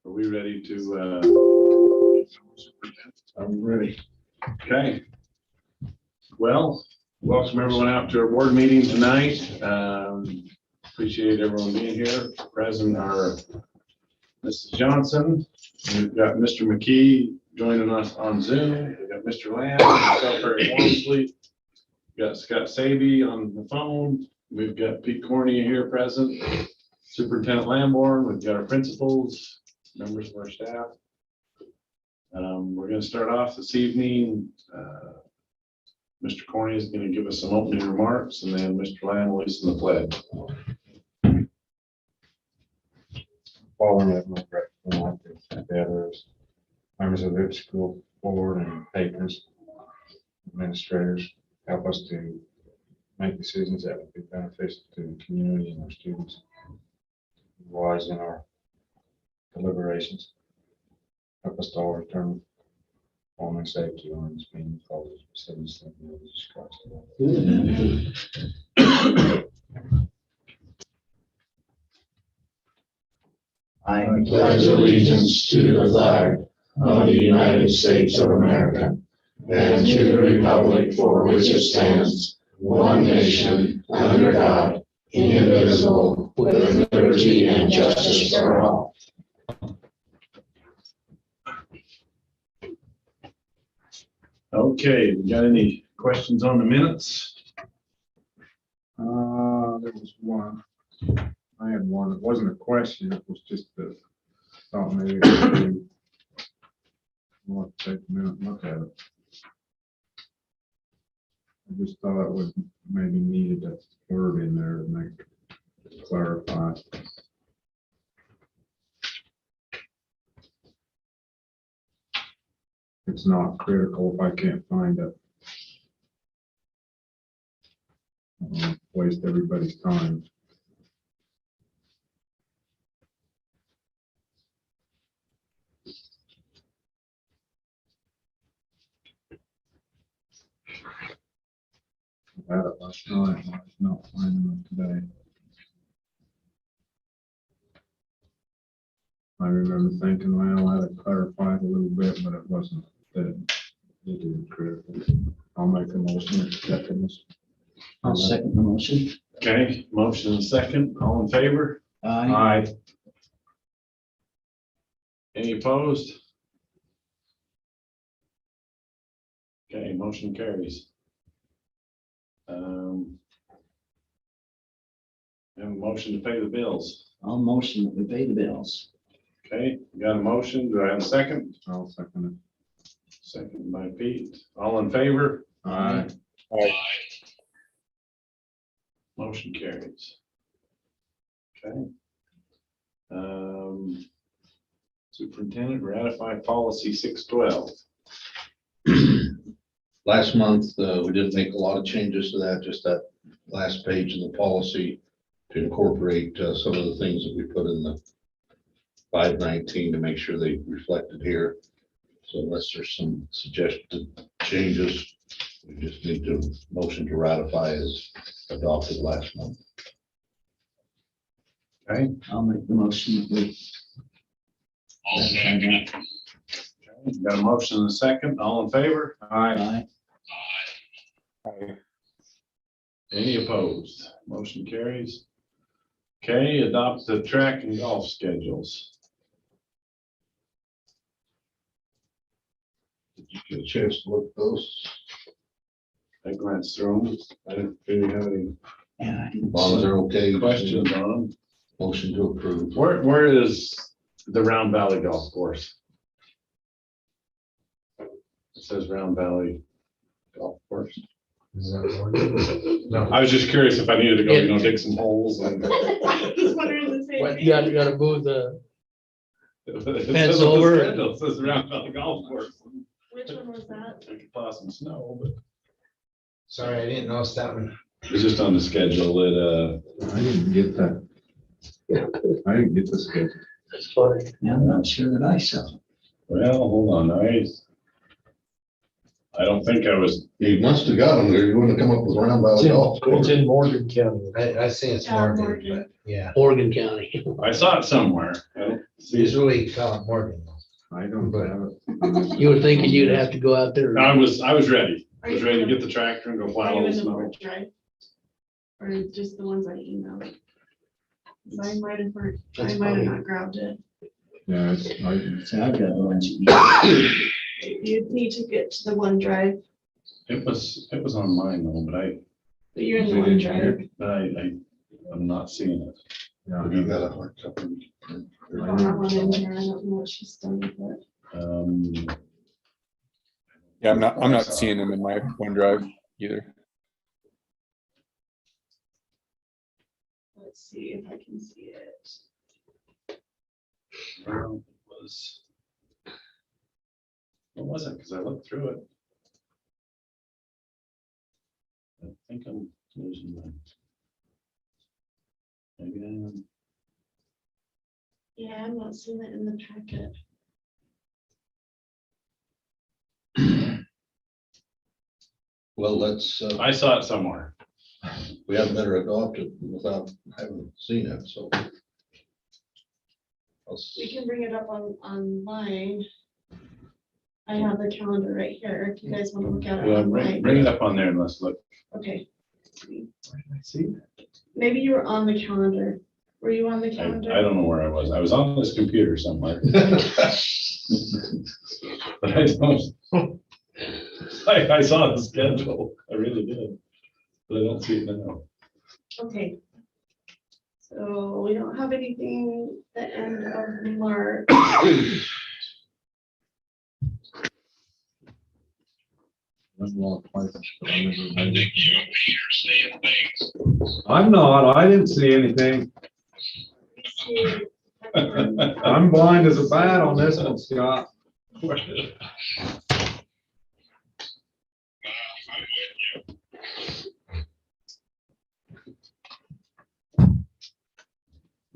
Are we ready to? I'm ready. Okay. Well, welcome everyone out to our board meeting tonight. Appreciate everyone being here. Present are Mrs. Johnson. We've got Mr. McKee joining us on Zoom. We've got Mr. Lamb, myself, Eric Walmsley. We've got Scott Saby on the phone. We've got Pete Corney here present. Superintendent Lamborn. We've got our principals, members of our staff. We're going to start off this evening. Mr. Corney is going to give us some opening remarks, and then Mr. Lamb will listen the pledge. Following of my others, members of the school board and patrons, administrators, help us to make decisions that would be beneficial to the community and our students, wise in our deliberations. Help us to all return home and safety on this being called Jesus Christ. I pledge allegiance to the flag of the United States of America and to the republic for which it stands, one nation, under God, indivisible, with liberty and justice for all. Okay, we got any questions on the minutes? There was one. I had one. It wasn't a question. It was just a thought maybe it would be. I'll take a minute and look at it. I just thought it would maybe needed that word in there to make clarify. It's not critical if I can't find it. I don't waste everybody's time. I had it last night, I was not finding it today. I remember thinking, well, I had to clarify it a little bit, but it wasn't that it is critical. I'll make a motion. I'll second the motion. Okay, motion and second. All in favor? Aye. Any opposed? Okay, motion carries. And a motion to pay the bills. I'll motion that we pay the bills. Okay, we got a motion. Do I have a second? I'll second it. Second by Pete. All in favor? Aye. Motion carries. Okay. Superintendent, ratify policy 612. Last month, we didn't make a lot of changes to that, just that last page in the policy to incorporate some of the things that we put in the 519 to make sure they reflected here. So unless there's some suggested changes, we just need to motion to ratify as adopted last month. Okay. I'll make the motion that we. Got a motion and a second. All in favor? Aye. Any opposed? Motion carries. Okay, adopt the track and golf schedules. Did you get a chance to look at those? I glanced through them. I didn't really have any Yeah, I didn't As long as see. they're okay. questions on them. Motion to approve. Where is the Round Valley Golf Course? It says Round Valley Golf Course. No. I was just curious if I needed to go, dig some holes and. He's wondering the same What, thing. you gotta move the, It Fence says on the over. schedule, it says Round Valley Golf Course. Which one was that? I could plow some snow, but sorry, I didn't notice that one. it's just on the schedule that, I didn't get that. I didn't get the schedule. That's funny. Yeah, I'm not sure that I saw. well, hold on, I don't think I was, You must have got them there. You wouldn't have come up with Round Valley Golf It's Course. in Morgan County, I see it's Yeah, marked, Morgan. but yeah. Morgan County. I saw it somewhere. Usually call it Morgan. I don't have it. You were thinking you'd have to go out there. I was ready. I Are was you ready to in get the tractor and go Are plow you all the in the snow. board drive? Or just the ones I emailed? 'Cause I might have not grabbed it. Yeah, See, I've got a bunch of You need to get to the OneDrive, It was on mine though, but you're in the Is it in OneDrive. I'm not seeing it. yeah, Have you got a hard copy? I don't have one in here. I don't know what she's done with it. Yeah, I'm not seeing them in my OneDrive either. Let's see if I can see it. Well, what was it? Because I looked through it. I think I'm losing my. Maybe I am. Yeah, I'm not seeing it in the packet. Well, let's, I saw it somewhere. we had better adopt it without having seen it, so. We can bring it up online. I have the calendar right here. If you guys want to look at it Yeah, online. bring it up on there and let's look. Okay. Where did I see that? Maybe you were on the calendar. Were you on the I calendar? don't know where I was. I was on this computer somewhere. But I don't. I saw the schedule. I really did. But I don't see it now. Okay. So we don't have anything the end of March. there's a lot of places, but I never made it. I'm not, I didn't see anything. I'm blind as a bat on this one, Scott.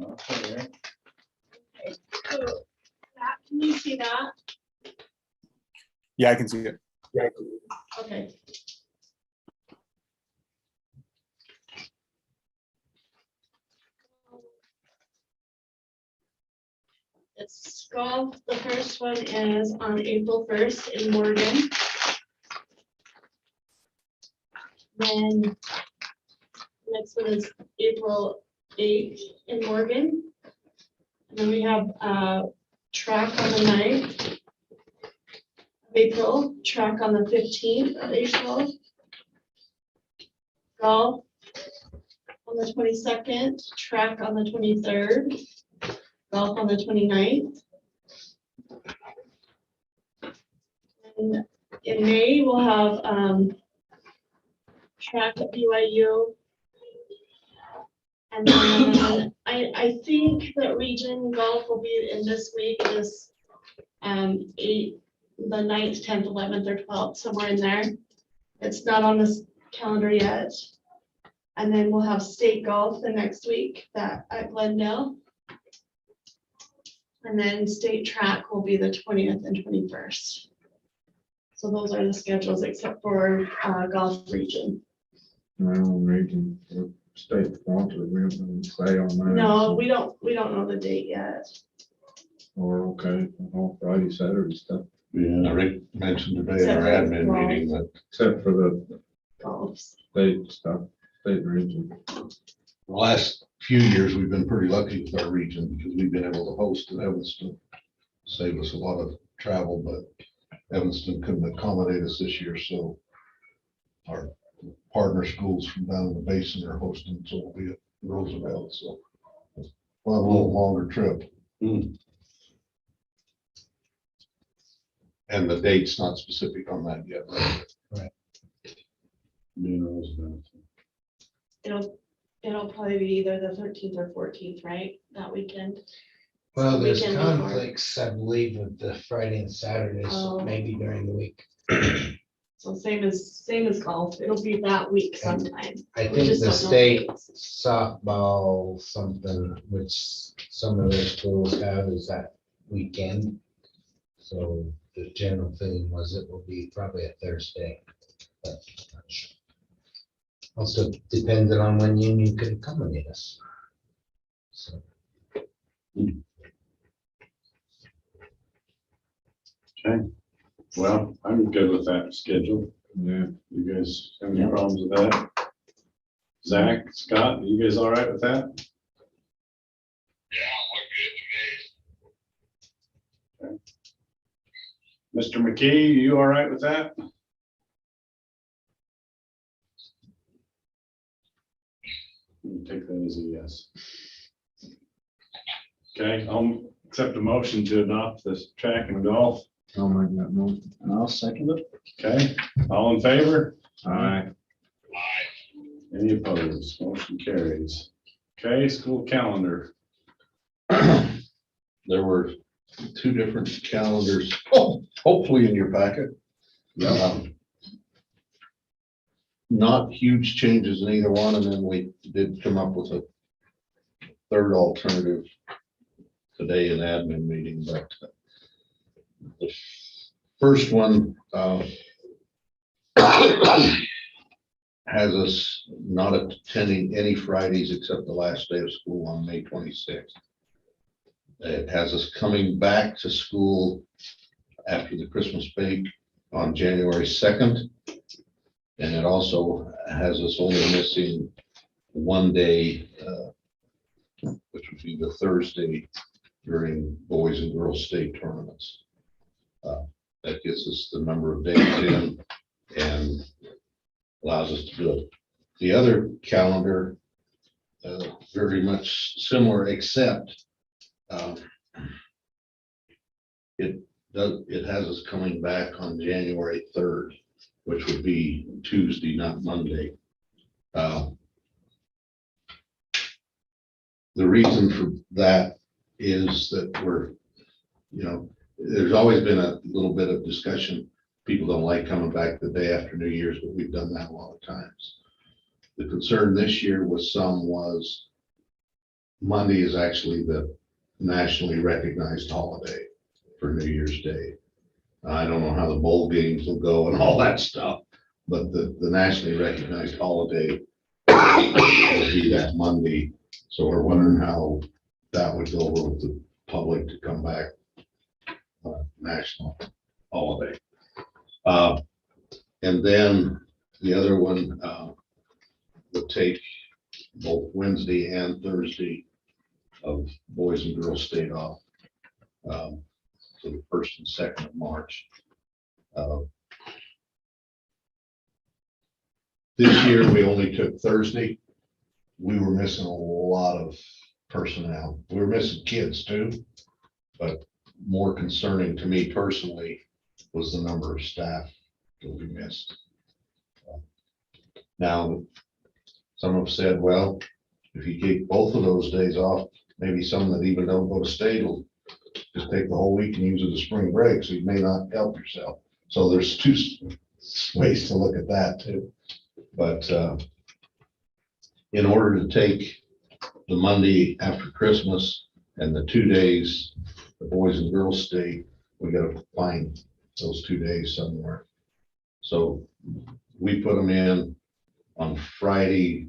Okay. So that, can you see that? Yeah, I can see it. Okay. It's golf. The first one is on April 1st in Morgan. Then next one is April 8th in Morgan. And then we have track on the 9th of April, track on the 15th of April. Golf on the 22nd, track on the 23rd, golf on the 29th. And in May, we'll have track at BYU. And then I think that region golf will be in this week, this the 9th, 10th, 11th, or 12th, somewhere in there. It's not on this calendar yet. And then we'll have state golf the next week that at Glendale. And then state track will be the 20th and 21st. So those are the schedules except for golf region. Well, region, state sponsored, we don't say on that. No, we don't know the date yet. Or, okay, all Friday, Saturday stuff, Yeah. Rick mentioned today in our admin meeting that except for the Golfs. state stuff, state and region. the last few years, we've been pretty lucky with our region because we've been able to host in Evanston. Save us a lot of travel, but Evanston couldn't accommodate us this year, so our partner schools from down in the basin are hosting, so we'll be at Roosevelt, so it's a little longer trip. Hmm. And the date's not specific on that yet. It'll probably be either the 13th or 14th, right? That weekend. Well, there's Weekend before. conflicts, I believe, with the Friday and Saturday, so Oh. maybe during the week. So same as golf. It'll be that week sometime. I We think just the don't know state dates. softball, something, which some of their schools have is that weekend. So the general feeling was it will be probably a Thursday. But I'm not sure. Also depending on when Union could accommodate us. So Well, I'm good with that schedule. Yeah. You guys have any problems with that? Zach, Scott, you guys all right with that? Okay. Mr. McKee, you all right with that? We'll take that as a yes. Okay, I'll accept a motion to adopt this track and golf. I'll make that motion. I'll second it. Okay, all in favor? Aye. Any opposed? Motion carries. Okay, school calendar. There were two different calendars, hopefully in your packet. Not huge changes in either one, and then we did come up with a third alternative today in admin meeting, but the first one has us not attending any Fridays except the last day of school on May 26th. It has us coming back to school after the Christmas break on January 2nd. And it also has us only missing one day, which would be the Thursday during boys and girls state tournaments. That gives us the number of days in and allows us to do it. The other calendar, very much similar, except it has us coming back on January 3rd, which would be Tuesday, not Monday. The reason for that is that there's always been a little bit of discussion. People don't like coming back the day after New Year's, but we've done that a lot of times. The concern this year was Monday is actually the nationally recognized holiday for New Year's Day. I don't know how the bowl games will go and all that stuff, but the nationally recognized holiday will be that Monday. So we're wondering how that would go with the public to come back national holiday. And then the other one would take both Wednesday and Thursday of boys and girls state off. So the 1st and 2nd of March. This year, we only took Thursday. We were missing a lot of personnel. We were missing kids too, but more concerning to me personally was the number of staff that we missed. Now, some have said, well, if you take both of those days off, maybe some that even don't go to state will just take the whole week and use it as spring break, so you may not help yourself. So there's two ways to look at that too. But in order to take the Monday after Christmas and the 2 days, the boys and girls state, we got to find those 2 days somewhere. So we put them in on Friday,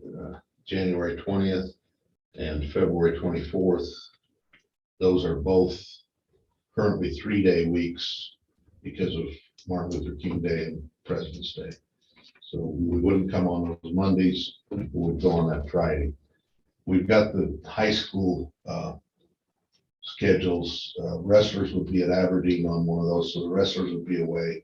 January 20th and February 24th. Those are both currently 3-day weeks because of Martin Luther King Day and President's Day. So we wouldn't come on those Mondays, we would go on that Friday. We've got the high school schedules. Wrestlers would be at Aberdeen on one of those, so the wrestlers would be away.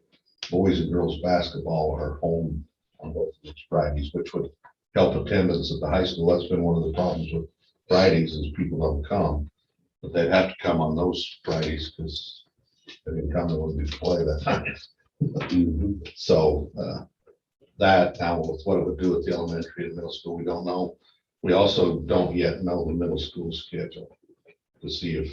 Boys and girls basketball are home on both of those Fridays, which would help attendance at the high school. That's been one of the problems with Fridays is people don't come, but they'd have to come on those Fridays because they didn't come, they wouldn't be play that night. So that now with what it would do with the elementary and middle school, we don't know. We also don't yet know the middle school schedule to see if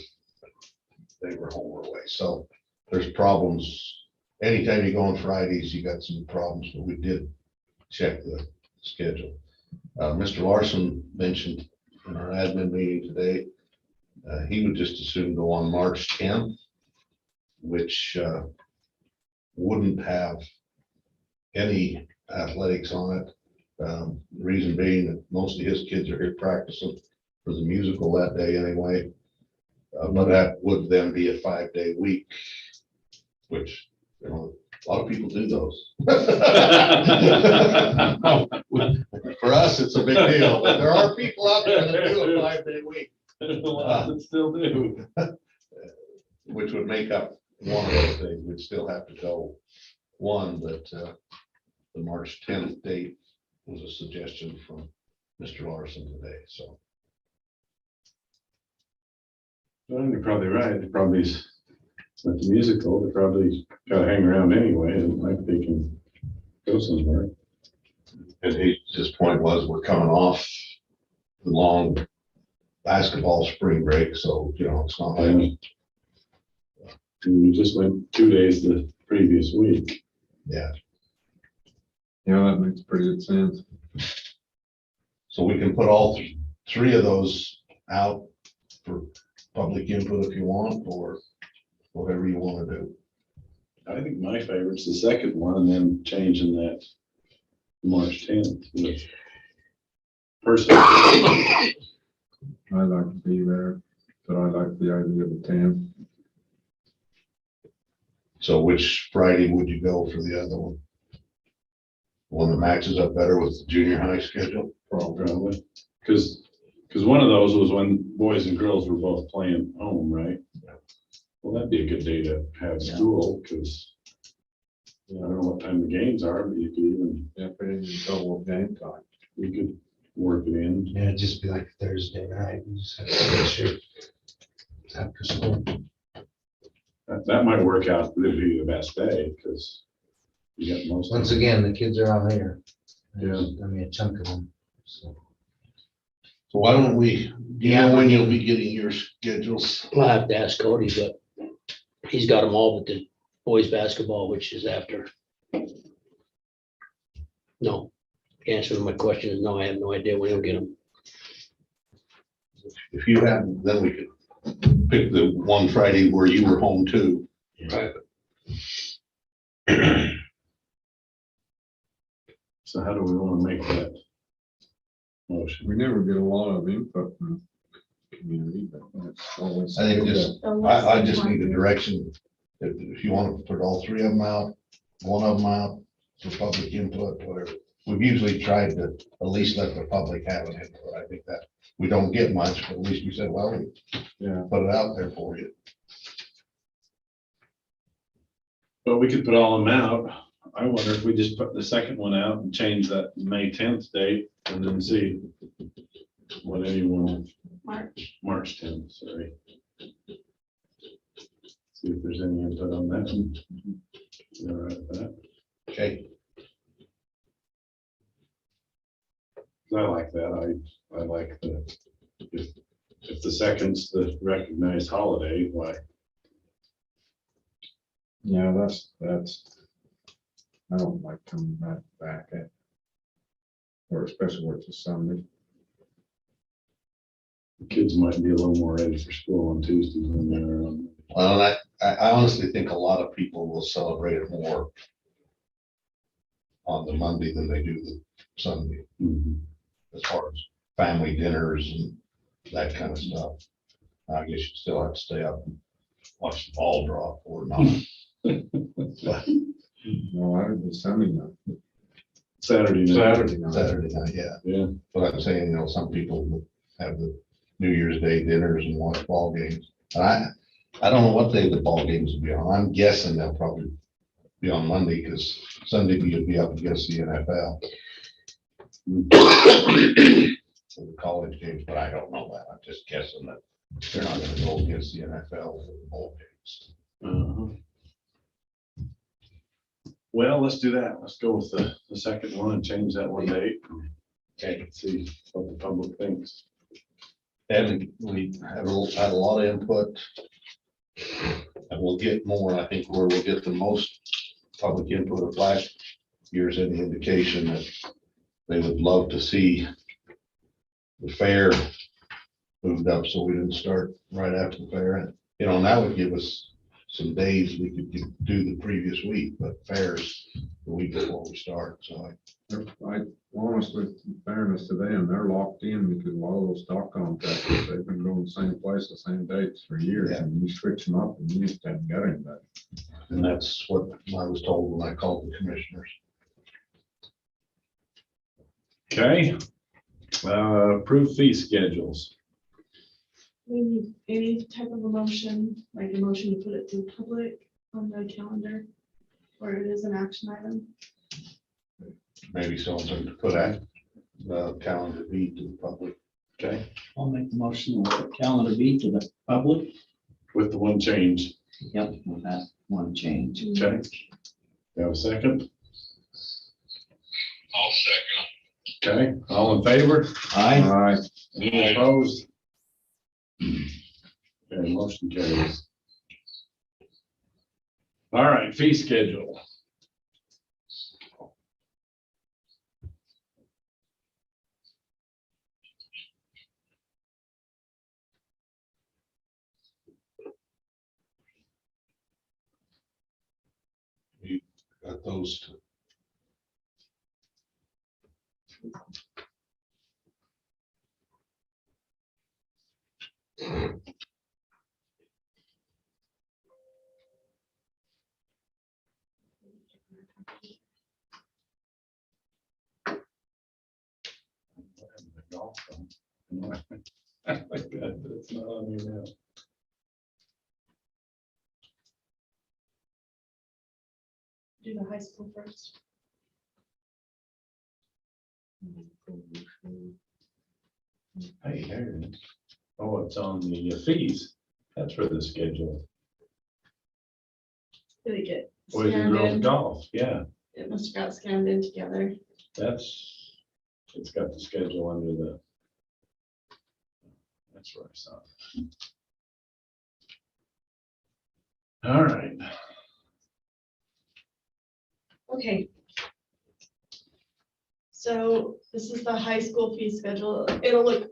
they were home or away. So there's problems. Anytime you go on Fridays, you got some problems, but we did check the schedule. Mr. Larson mentioned in our admin meeting today, he would just as soon go on March 10th, which wouldn't have any athletics on it. The reason being that most of his kids are here practicing for the musical that day anyway. But that would then be a 5-day week which, you know, a lot of people do those. For us, it's a big deal, but there are people out there that do a 5-day week. There's a lot that still do. Which would make up one of those days. We'd still have to go one, but the March 10th date was a suggestion from Mr. Larson today, so. Well, you're probably right. It probably is at the musical. They probably gotta hang around anyway, and like they can go somewhere. And his point was, we're coming off the long basketball spring break, so, you know, it's not like, And we just went 2 days the previous week. yeah. Yeah, that makes pretty good sense. So we can put all three of those out for public input if you want, or whatever you want to do. I think my favorite's the second one, and then changing that March 10th. with Personally, I like to be there, but I like the idea of the 10th. So which Friday would you go for the other one? One that matches up better with the junior high schedule? probably, because one of those was when boys and girls were both playing home, right? Well, that'd be a good day to have school, because I don't know what time the games are, but you could even, Yeah, but it's double game time. you could work it in. Yeah, it'd just be like Thursday night. We just have to make sure it's after school. That might work out, but it'd be the best day, because you got most. Once again, the kids are all here. Yeah. I mean, a chunk of them, so. So why don't we, do you know when you'll be getting your schedules? I'll have to ask Cody, but he's got them all but the boys basketball, which is after. No, the answer to my question is no, I have no idea when he'll get them. If you have, then we could pick the one Friday where you were home too. Right. So how do we want to make that motion? We never get a lot of input from community, but that's always. I think good just, The less I just one. need a direction. If you want to put all three of them out, one of them out for public input, whatever. We've usually tried to at least let the public have an input. I think that we don't get much, but at least we said, well, we Yeah, put it out there for you. But we could put all of them out. I wonder if we just put the second one out and change that May 10th date, and then see what anyone, March 10th, sorry. See if there's any input on that. You all right with that? Okay. 'Cause I like that. I like if the second's the recognized holiday, why? yeah, that's, I don't like coming back at, or especially where it's a Sunday. The kids might be a little more ready for school on Tuesdays than they're on. Well, I honestly think a lot of people will celebrate it more on the Monday than they do the Sunday, Mhm. as far as family dinners and that kind of stuff. I guess you still have to stay up and watch the ball drop or not. But No, I would be Sunday night. Saturday night. Saturday night. Saturday night, yeah. Yeah. But I'm saying, you know, some people will have the New Year's Day dinners and watch ball games. And I don't know what day the ball games will be on. I'm guessing they'll probably be on Monday, because Sunday you'll be up against the NFL. For the college games, but I don't know that. I'm just guessing that they're not gonna go against the NFL for the ball games. Uh-huh. Well, let's do that. Let's go with the second one and change that one date. Okay. Let's see what the public thinks. And we had a lot of input. And we'll get more, I think, where we'll get the most public input of last year's any indication that they would love to see the fair moved up, so we didn't start right after the fair. And, you know, and that would give us some days we could do the previous week, but fairs the week before we start, so I honestly, in fairness to them, they're locked in because a lot of those stock contractors, they've been going the same place, the same dates for years, Yeah. and you switch them up and you just haven't got anybody. and that's what I was told when I called the commissioners. Okay. Approved fee schedules. We need any type of a motion, like a motion to put it to public on the calendar, or it is an action item. Maybe something to put at the calendar B to the public. Okay, I'll make the motion with calendar B to the public. with the one change. Yep, with that one change. Okay. You have a second? I'll second. Okay, all in favor? Aye. Aye. Any opposed? Okay, motion carries. All right, fee schedule. Got those two. I like that, but it's not on here now. Do the high school first. Hey, there it is. Oh, it's on the fees. That's for the schedule. Did it get Boys and scanned girls in? golf, yeah, It must have got scanned in together. it's got the schedule under the. That's where I saw it. All right, Okay. So this is the high school fee schedule. It'll look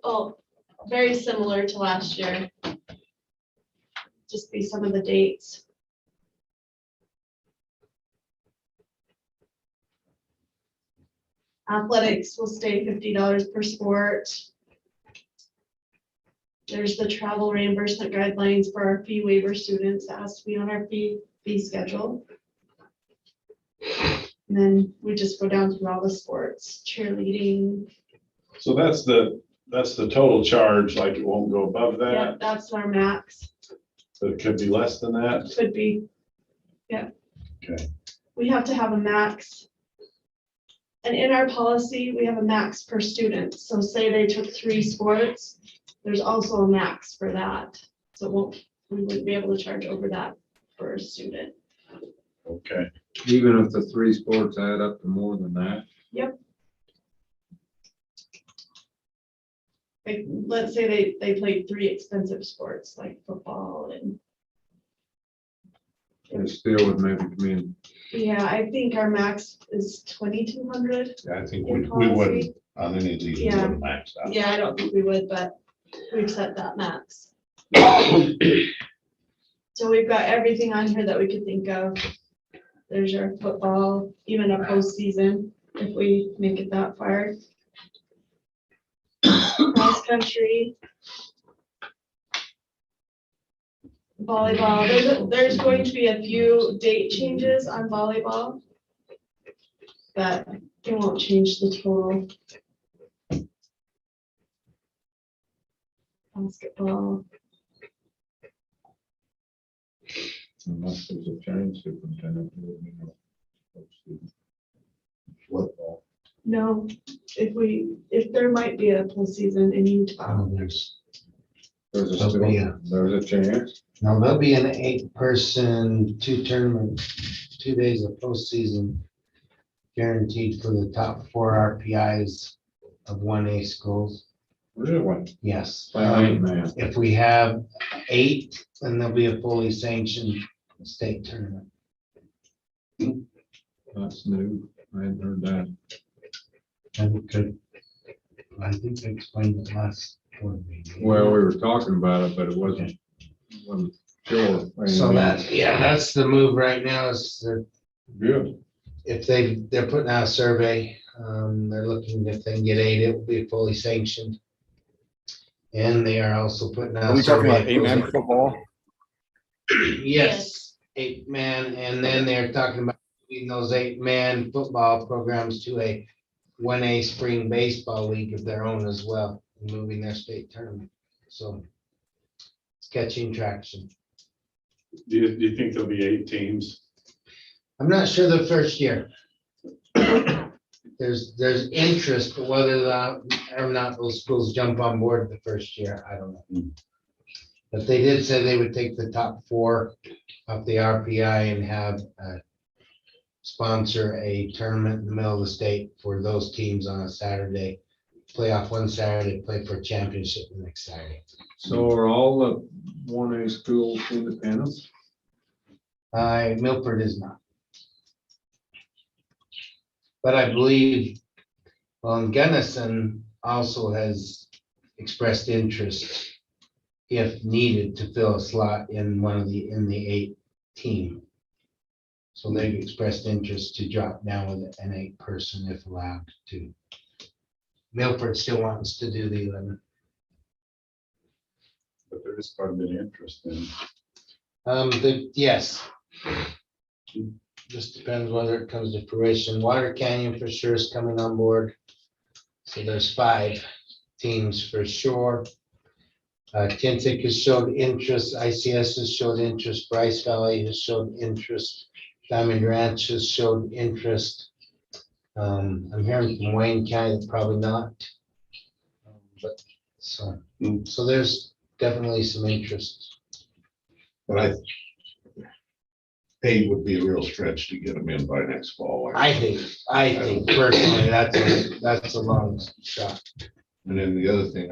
very similar to last year. Just be some of the dates. Athletics will stay $50 per sport. There's the travel reimbursement guidelines for our fee waiver students. That has to be on our fee schedule. And then we just go down through all the sports, cheerleading. so that's the total charge, like it won't go above Yeah, that, that's our max. but it could be less than that. Could be. Yeah. Okay. We have to have a max. And in our policy, we have a max per student. So say they took 3 sports, there's also a max for that. So we wouldn't be able to charge over that for a student. Okay, Even if the 3 sports add up to more than that. Like, let's say they played 3 expensive sports like football and, It still would maybe come in. yeah, I think our max is 2,200. Yeah, I think In we policy? wouldn't, on any of these, we Yeah. wouldn't max out. Yeah, I don't think we would, but we've set that max. So we've got everything on here that we could think of. There's your football, even a postseason, if we make it that far. Cross country. Volleyball, there's going to be a few date changes on volleyball. But it won't change the total. Basketball. Unless there's a change, superintendent. Football. No, if there might be a postseason in Utah. There's There's a, There'll be a- there's a chance. No, there'll be an 8-person, 2 tournament, 2 days of postseason guaranteed for the top 4 RPIs of 1A schools. Really? Yes. Man, If we have 8, then there'll be a fully sanctioned state tournament. that's new. I hadn't heard that. I think I explained it last board meeting. Well, we were talking about it, but it wasn't Sure. So that, yeah, that's the move right now is Good. if they're putting out a survey, they're looking if they can get 8, it will be fully sanctioned. And they are also putting out. Are a we talking about survey 8-man of- football? Yes, 8-man, and then they're talking about moving those 8-man football programs to a 1A spring baseball league of their own as well, and moving their state tournament. So it's catching traction. Do you think there'll be 8 teams? I'm not sure the first year. There's interest, but whether or not those schools jump on board the first year, I don't know. But they did say they would take the top 4 of the RPI and have sponsor a tournament in the middle of the state for those teams on a Saturday. Play off one Saturday, play for a championship the next Saturday. So are all the 1A schools independent? Milford is not. But I believe, Gunnison also has expressed interest if needed to fill a slot in in the 8 team. So they've expressed interest to drop down with an 8 person if allowed to. Milford still wants to do the 11. But there is quite a bit of interest in. Yes. Just depends whether it comes to fruition. Water Canyon for sure is coming on board. So there's 5 teams for sure. Tintic has showed interest, ICS has showed interest, Bryce Valley has showed interest, Diamond Ranch has showed interest. I'm hearing from Wayne County that probably not. But so there's definitely some interest. But 8 would be a real stretch to get them in by next fall. I think personally, that's a long shot. And then the other thing,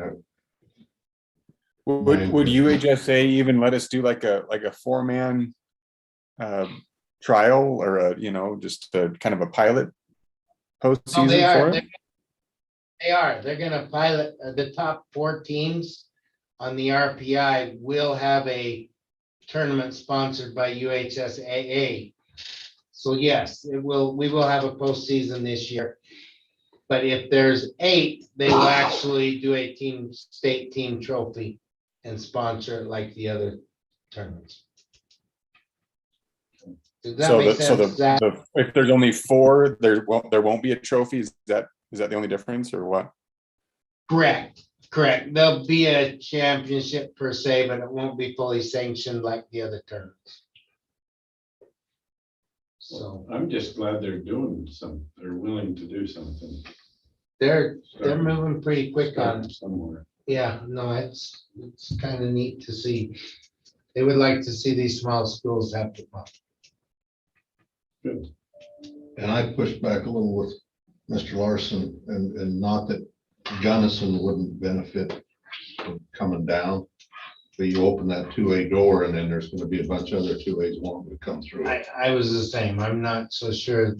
Would UHSA even let us do like a 4-man trial or just a kind of a pilot postseason for it? They're gonna pilot the top 4 teams on the RPI will have a tournament sponsored by UHSAA. So yes, we will have a postseason this year. But if there's 8, they will actually do a state team trophy and sponsor it like the other tournaments. Does that make sense, Zach? If there's only 4, there won't be a trophy. Is that the only difference or what? Correct. There'll be a championship per se, but it won't be fully sanctioned like the other tournaments. So I'm just glad they're doing some, they're willing to do something. they're moving pretty quick on it. Somewhere. Yeah, no, it's kind of neat to see. They would like to see these small schools have to pump. Good. and I pushed back a little with Mr. Larson, and not that Gunnison wouldn't benefit from coming down. But you open that 2A door and then there's gonna be a bunch of other 2As wanting to come through. I was the same. I'm not so sure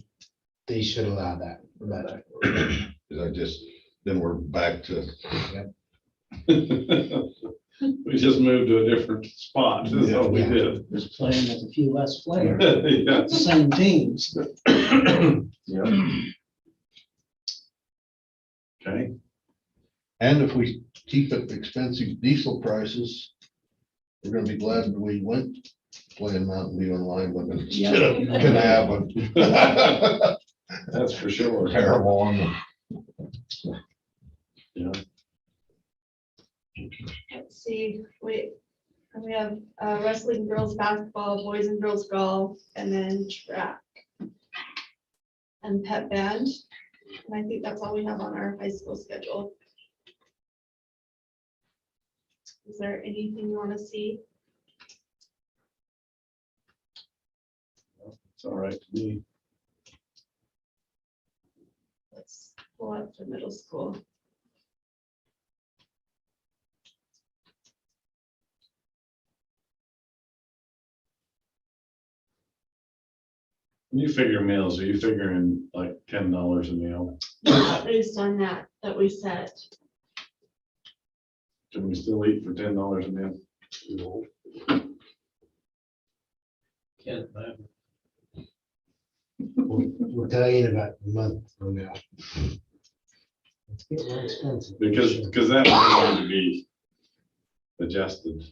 they should allow that. But Then we're back to, We just moved to a different spot. That's all we did. Just playing with a few less players, Yeah. same teams. Yeah. Okay. and if we keep it expensive diesel prices, we're gonna be glad that we went playing Mountain View and Lima instead of Canab. That's for sure. Terrible on them. Yeah. Let's see, we have wrestling, girls basketball, boys and girls golf, and then track. And pep band. And I think that's all we have on our high school schedule. Is there anything you want to see? It's all right to me. Let's pull up the middle school. When you figure meals, are you figuring like $10 a meal? Based on that we set. Can we still eat for $10 a meal? We'll tell you in about a month from now. It's getting more expensive. Because that might need to be adjusted,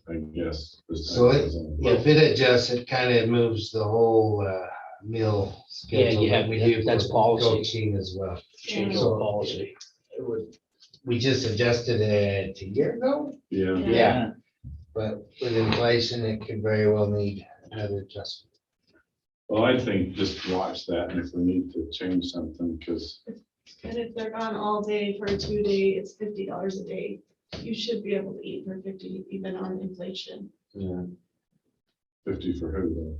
I guess. So if it adjusts, it kind of moves the whole meal schedule. you have- that we do that's for policy. Coaching as well. Change the So- policy. We just adjusted it a year ago. Yeah, Yeah. But with inflation, it could very well need another adjustment. well, I think just watch that and if we need to change something, because And if they're gone all day for a 2-day, it's $50 a day. You should be able to eat for 50, even on inflation. 50 for who though?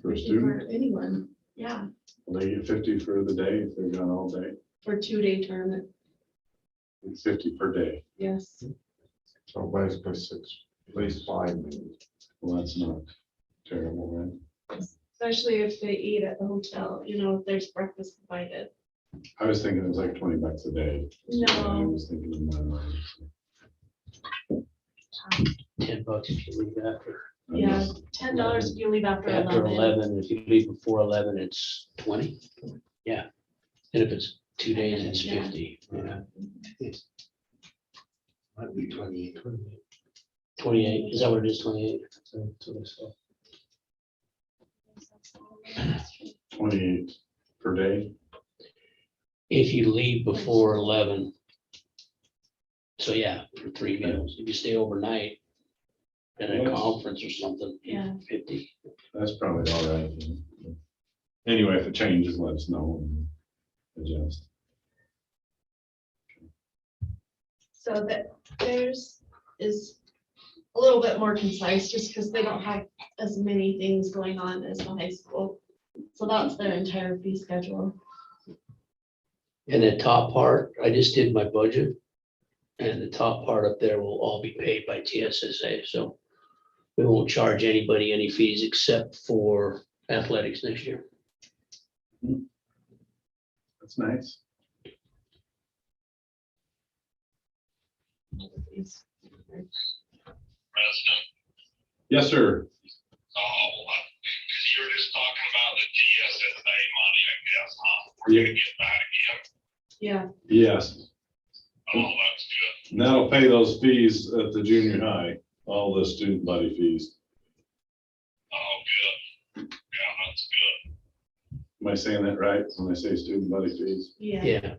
For a 50 student? For anyone, yeah, Will they get 50 for the day if they're gone all day? for a 2-day tournament, It's 50 per day. yes. So basically at least 5 minutes. Well, that's not terrible, right? Especially if they eat at the hotel, if there's breakfast provided. I was thinking it was like $20 a day. I No, was thinking in my mind. $10 if you leave after yeah, $10 if you leave after 11. 11. If you leave before 11, it's 20. Yeah. And if it's 2 days, it's Yeah. 50. Yeah. Might be 28. 28. Is that what it is? 28. 28 per day. If you leave before 11. So yeah, for 3 meals. If you stay overnight at a conference or something, Yeah. 50. That's probably all right. Anyway, if it changes, let us know and adjust. So that theirs is a little bit more concise, just because they don't have as many things going on as the high school. So that's their entire fee schedule. And the top part, I just did my budget. And the top part up there will all be paid by TSSA, so we won't charge anybody any fees except for athletics next year. That's nice. President, Yes, sir. because you were just talking about the TSSA money, I guess, huh? We're gonna get that again. Yeah, Yes. Oh, that's good. And that'll pay those fees at the junior high, all the student buddy fees. Oh, good. Yeah, that's good. Am I saying that right when I say student buddy fees? yeah, Yeah,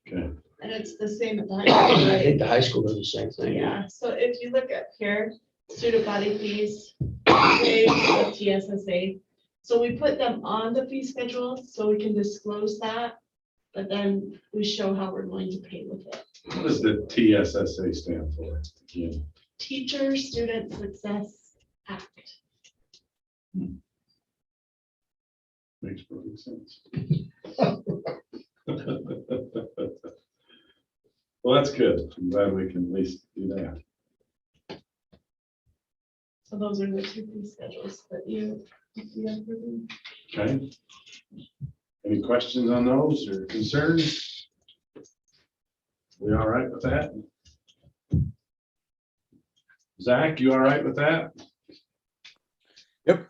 Okay. and it's the same at the high school, I think right? the high school does the same thing. Yeah, so if you look up here, student body fees, paid with TSSA. So we put them on the fee schedule so we can disclose that, but then we show how we're going to pay with it. What does the TSSA stand for? Yeah. Teacher Student Success Act. Makes perfect sense. Well, that's good. I'm glad we can at least do that. So those are the 2 fee schedules that you have for them. Okay. Any questions on those or concerns? We all right with that? Zach, you all right with that? Yep.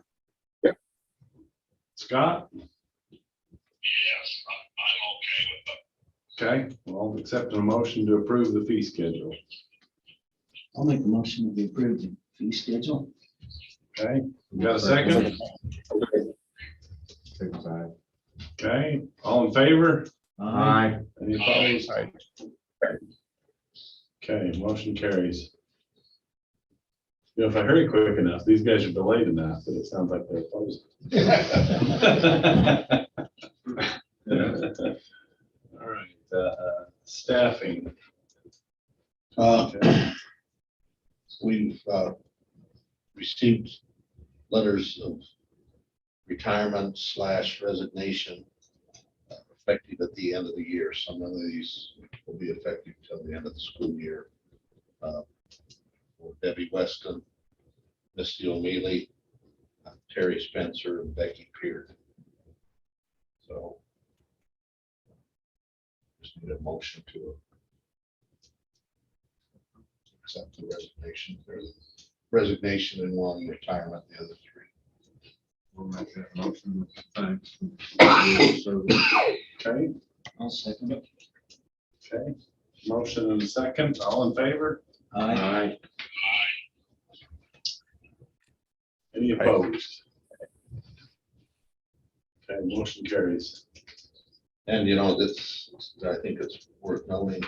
Scott? Yes, I'm okay with that. Okay, well, I'll accept a motion to approve the fee schedule. I'll make the motion that we approve the fee schedule. Okay, you got a second? Take 5. Okay, all in favor? Aye. Any opposed? Aye. Okay, motion carries. If I hurry quick enough, these guys are delayed enough, but it sounds like they're opposed. All right, staffing. We've received letters of retirement / resignation effective at the end of the year. Some of these will be effective till the end of the school year. For Debbie Weston, Misty O'Mealy, Terry Spencer, and Becky Peard. So just need a motion to accept the resignation. There's resignation and one retirement, the other 3. make that motion. Thanks. Okay, I'll second it. okay. Motion and a second, all in favor? Aye. Any opposed? Okay, motion carries. And you know, this, I think it's worth noting.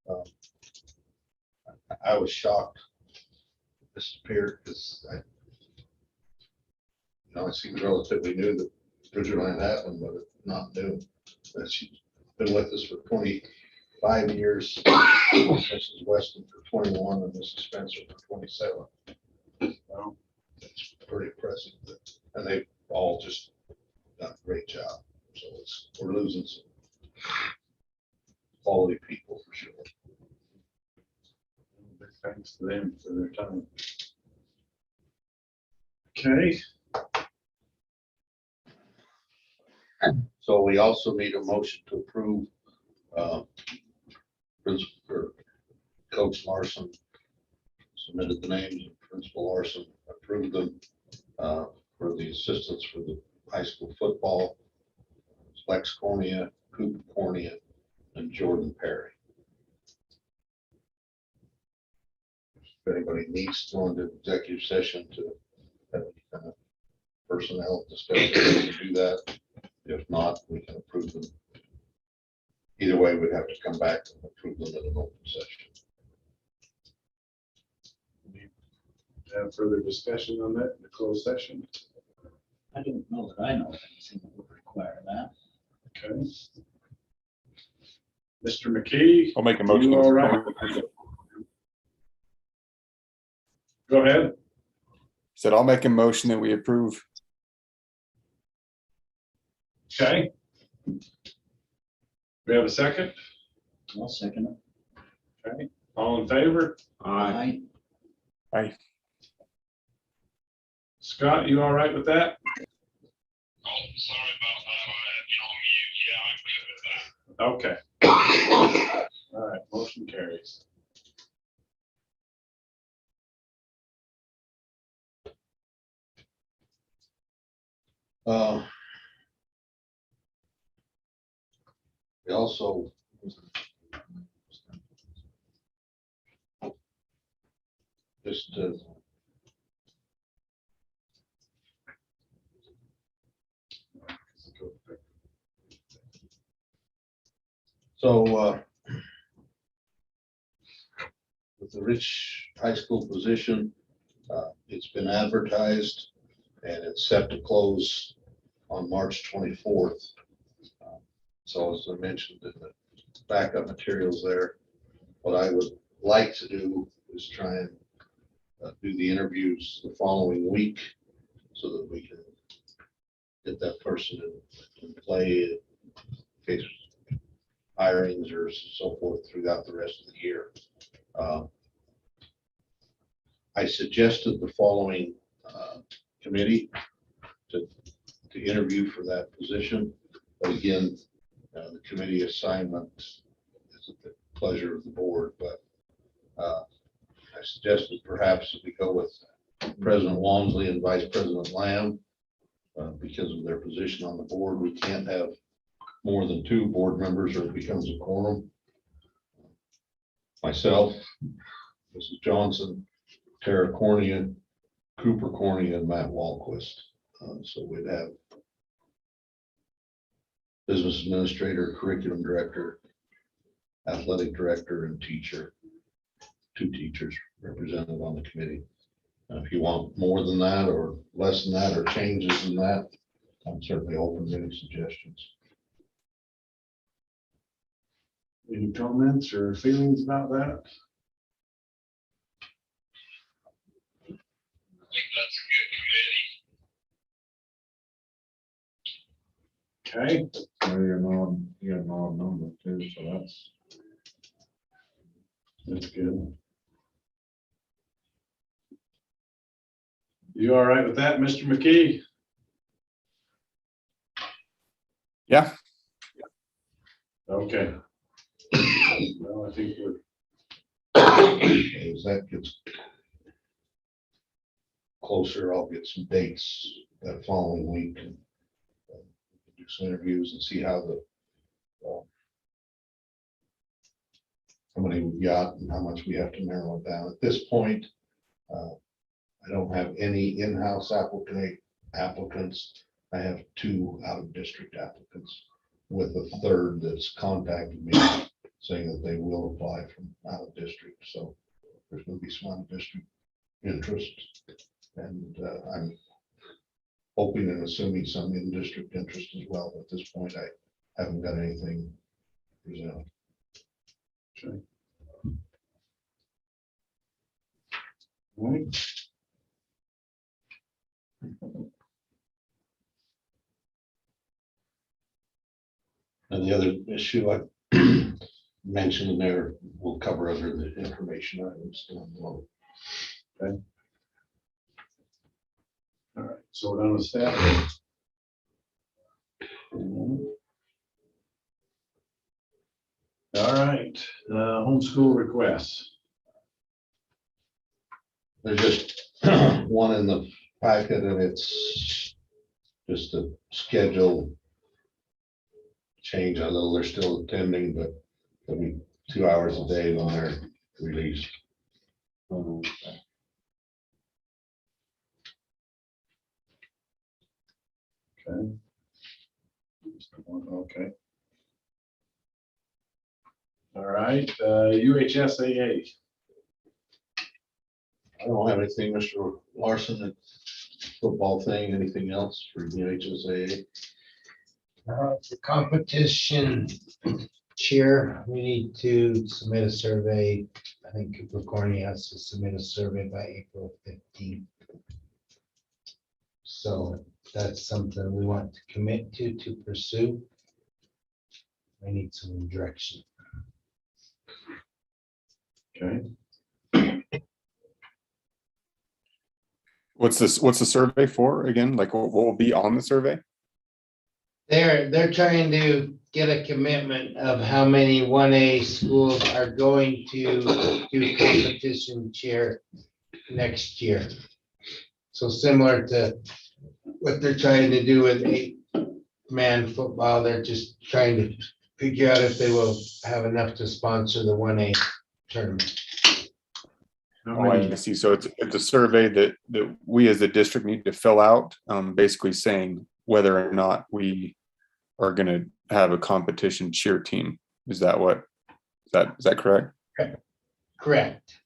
um, I was shocked this appeared because it seems relatively new that Bridgerland happened, but it's not new. But she's been with us for 25 years. Mrs. Weston for 21 and Mrs. Spencer for 27. Well, it's pretty impressive. And they've all just done a great job. So we're losing some quality people for sure. Big thanks to them for their time. Okay, So we also need a motion to approve Principal Coach Larson submitted the names of Principal Larson, approved them for the assistants for the high school football. Lex Cornea, Cooper Cornea, and Jordan Perry. If anybody needs to go into executive session to have any kind of personnel discussion, we can do that. If not, we can approve them. Either way, we'd have to come back and approve them in an open session. have further discussion on that in the closed session. I don't know that I know of anything that would require that. Okay. Mr. McKee? I'll make a motion. You all right? Go ahead. Said I'll make a motion that we approve. Okay. We have a second? I'll second it. Okay. All in favor? Aye. Aye. Scott, you all right with that? Oh, sorry about that. I'm good with that. Okay. All right, motion carries. We also just with the Rich High School position, it's been advertised and it's set to close on March 24th. So as I mentioned in the backup materials there, what I would like to do is try and do the interviews the following week so that we can get that person in play in case hirings or so forth throughout the rest of the year. I suggested the following committee to interview for that position, but again, the committee assignment is at the pleasure of the board, but I suggested perhaps that we go with President Walmsley and Vice President Lamb because of their position on the board. We can't have more than 2 board members or it becomes a quorum. Myself, Mrs. Johnson, Tara Cornea, Cooper Cornea, and Matt Walquist. So we'd have business administrator, curriculum director, athletic director, and teacher. 2 teachers represented on the committee. If you want more than that or less than that or changes in that, I'm certainly open to any suggestions. Any comments or feelings about that? I think that's a good committee. Okay, So you got an odd number too, so that's good. You all right with that, Mr. McKee? Yeah. Okay. Well, I think we're, As that gets closer, I'll get some dates that following week and do some interviews and see how how many we've got and how much we have to narrow it down. At this point, I don't have any in-house applicants. I have 2 out-of-district applicants with a third that's contacted me saying that they will apply from out of district. So there's going to be some out of district interest. And I'm hoping and assuming some in-district interest as well. But at this point, I haven't got anything presented. Okay. All right. And the other issue I mentioned in there, we'll cover under the information items down below. All right, so we're done with staff. All right, homeschool requests. There's just one in the packet and it's just a schedule change. I know they're still attending, but it'll be 2 hours a day when they're released. Okay. Okay. All right, UHSAA. I don't have anything, Mr. Larson, the football thing, anything else for UHSAA? For competition cheer, we need to submit a survey. I think Cooper Corney has to submit a survey by April 15th. So that's something we want to commit to pursue. I need some direction. Okay. What's the survey for again? Like what will be on the survey? They're trying to get a commitment of how many 1A schools are going to do competition cheer next year. So similar to what they're trying to do with 8-man football, they're just trying to figure out if they will have enough to sponsor the 1A tournament. How Oh, I many, see. So it's a survey that we as a district need to fill out, basically saying whether or not we are going to have a competition cheer team. Is that correct? Correct.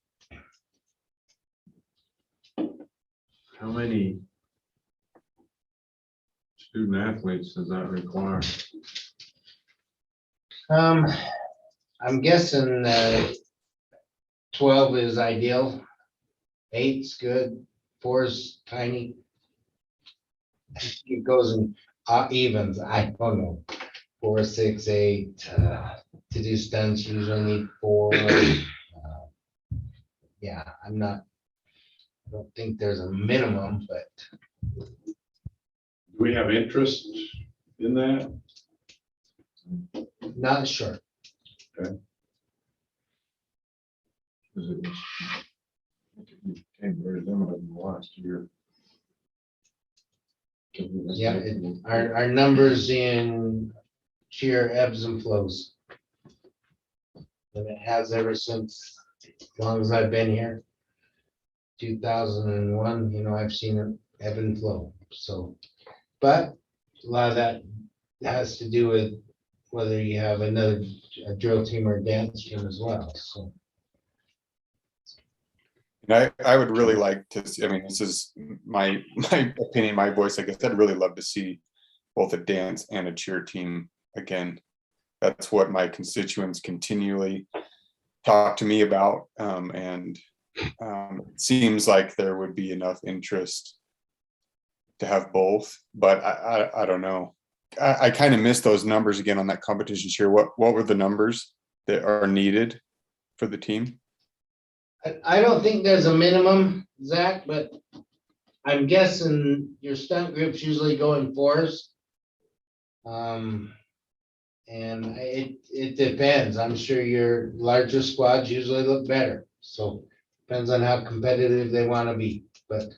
How many student athletes does that require? I'm guessing 12 is ideal. 8's good. 4's tiny. It goes in evens. I don't know. 4, 6, 8. To do stunts, you usually need 4. Yeah, I don't think there's a minimum, but do we have interest in that? not sure. Because it was, it became very limited in the last year. Yeah, our numbers in cheer ebbs and flows. And it has ever since, as long as I've been here. 2001, I've seen it ebb and flow, so. But a lot of that has to do with whether you have a drill team or a dance team as well, so. And I would really like to see, I mean, this is my opinion, my voice. Like I said, I'd really love to see both a dance and a cheer team again. That's what my constituents continually talk to me about. And it seems like there would be enough interest to have both, but I don't know. I kind of missed those numbers again on that competition cheer. What were the numbers that are needed for the team? I don't think there's a minimum, Zach, but I'm guessing your stunt groups usually go in 4s. And it depends. I'm sure your larger squads usually look better. So depends on how competitive they want to be. But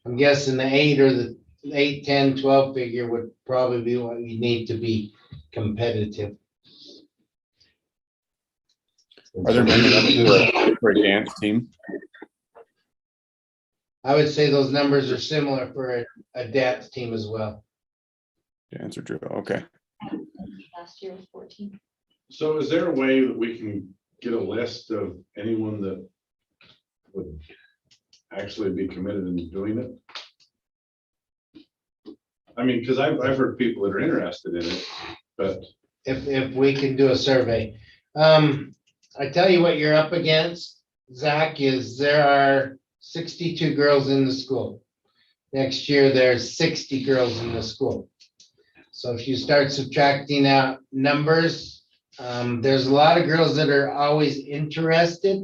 I'm guessing the 8 or the 8, 10, 12 figure would probably be what you need to be competitive. Are there minimums for a dance team? I would say those numbers are similar for a dance team as well. Dance or drill, okay. Last year was 14. So is there a way that we can get a list of anyone that would actually be committed in doing it? I mean, because I've heard people that are interested in it, but If we can do a survey. I tell you what you're up against, Zach, is there are 62 girls in the school. Next year, there's 60 girls in the school. So if you start subtracting out numbers, there's a lot of girls that are always interested.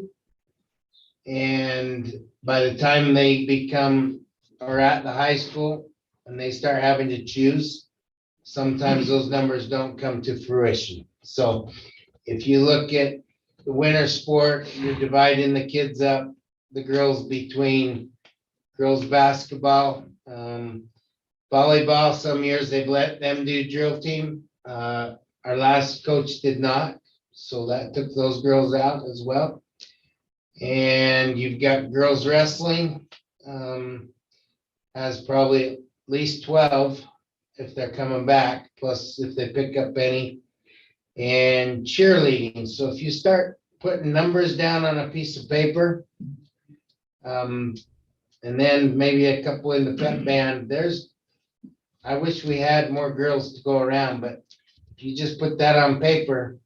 And by the time they become or at the high school and they start having to choose, sometimes those numbers don't come to fruition. So if you look at the winter sport, you're dividing the kids up, the girls between girls basketball, volleyball. Some years they've let them do drill team. Our last coach did not, so that took those girls out as well. And you've got girls wrestling, has probably at least 12 if they're coming back, plus if they pick up any. And cheerleading. So if you start putting numbers down on a piece of paper, and then maybe a couple in the pep band, I wish we had more girls to go around, but if you just put that on paper,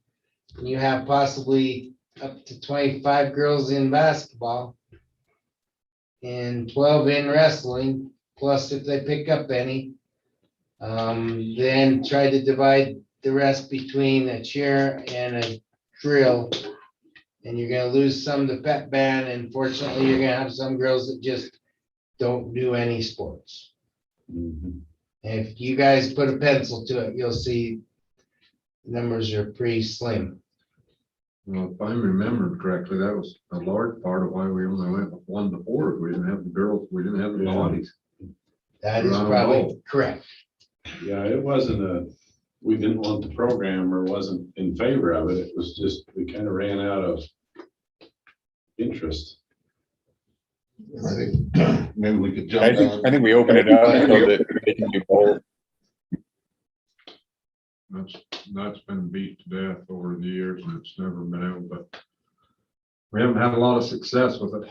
and you have possibly up to 25 girls in basketball and 12 in wrestling, plus if they pick up any, then try to divide the rest between a cheer and a drill. And you're gonna lose some to pep band, and fortunately, you're gonna have some girls that just don't do any sports. If you guys put a pencil to it, you'll see the numbers are pretty slim. Well, if I'm remembering correctly, that was a large part of why we only went with 1 to 4. We didn't have the girls, we didn't have the bodies. That is Around probably both. correct. yeah, it wasn't we didn't want the program or wasn't in favor of it. It was just, we kind of ran out of interest. I think maybe we could jump I think we open it up so that they can do both. That's been beat to death over the years, and it's never been able, but we haven't had a lot of success with it.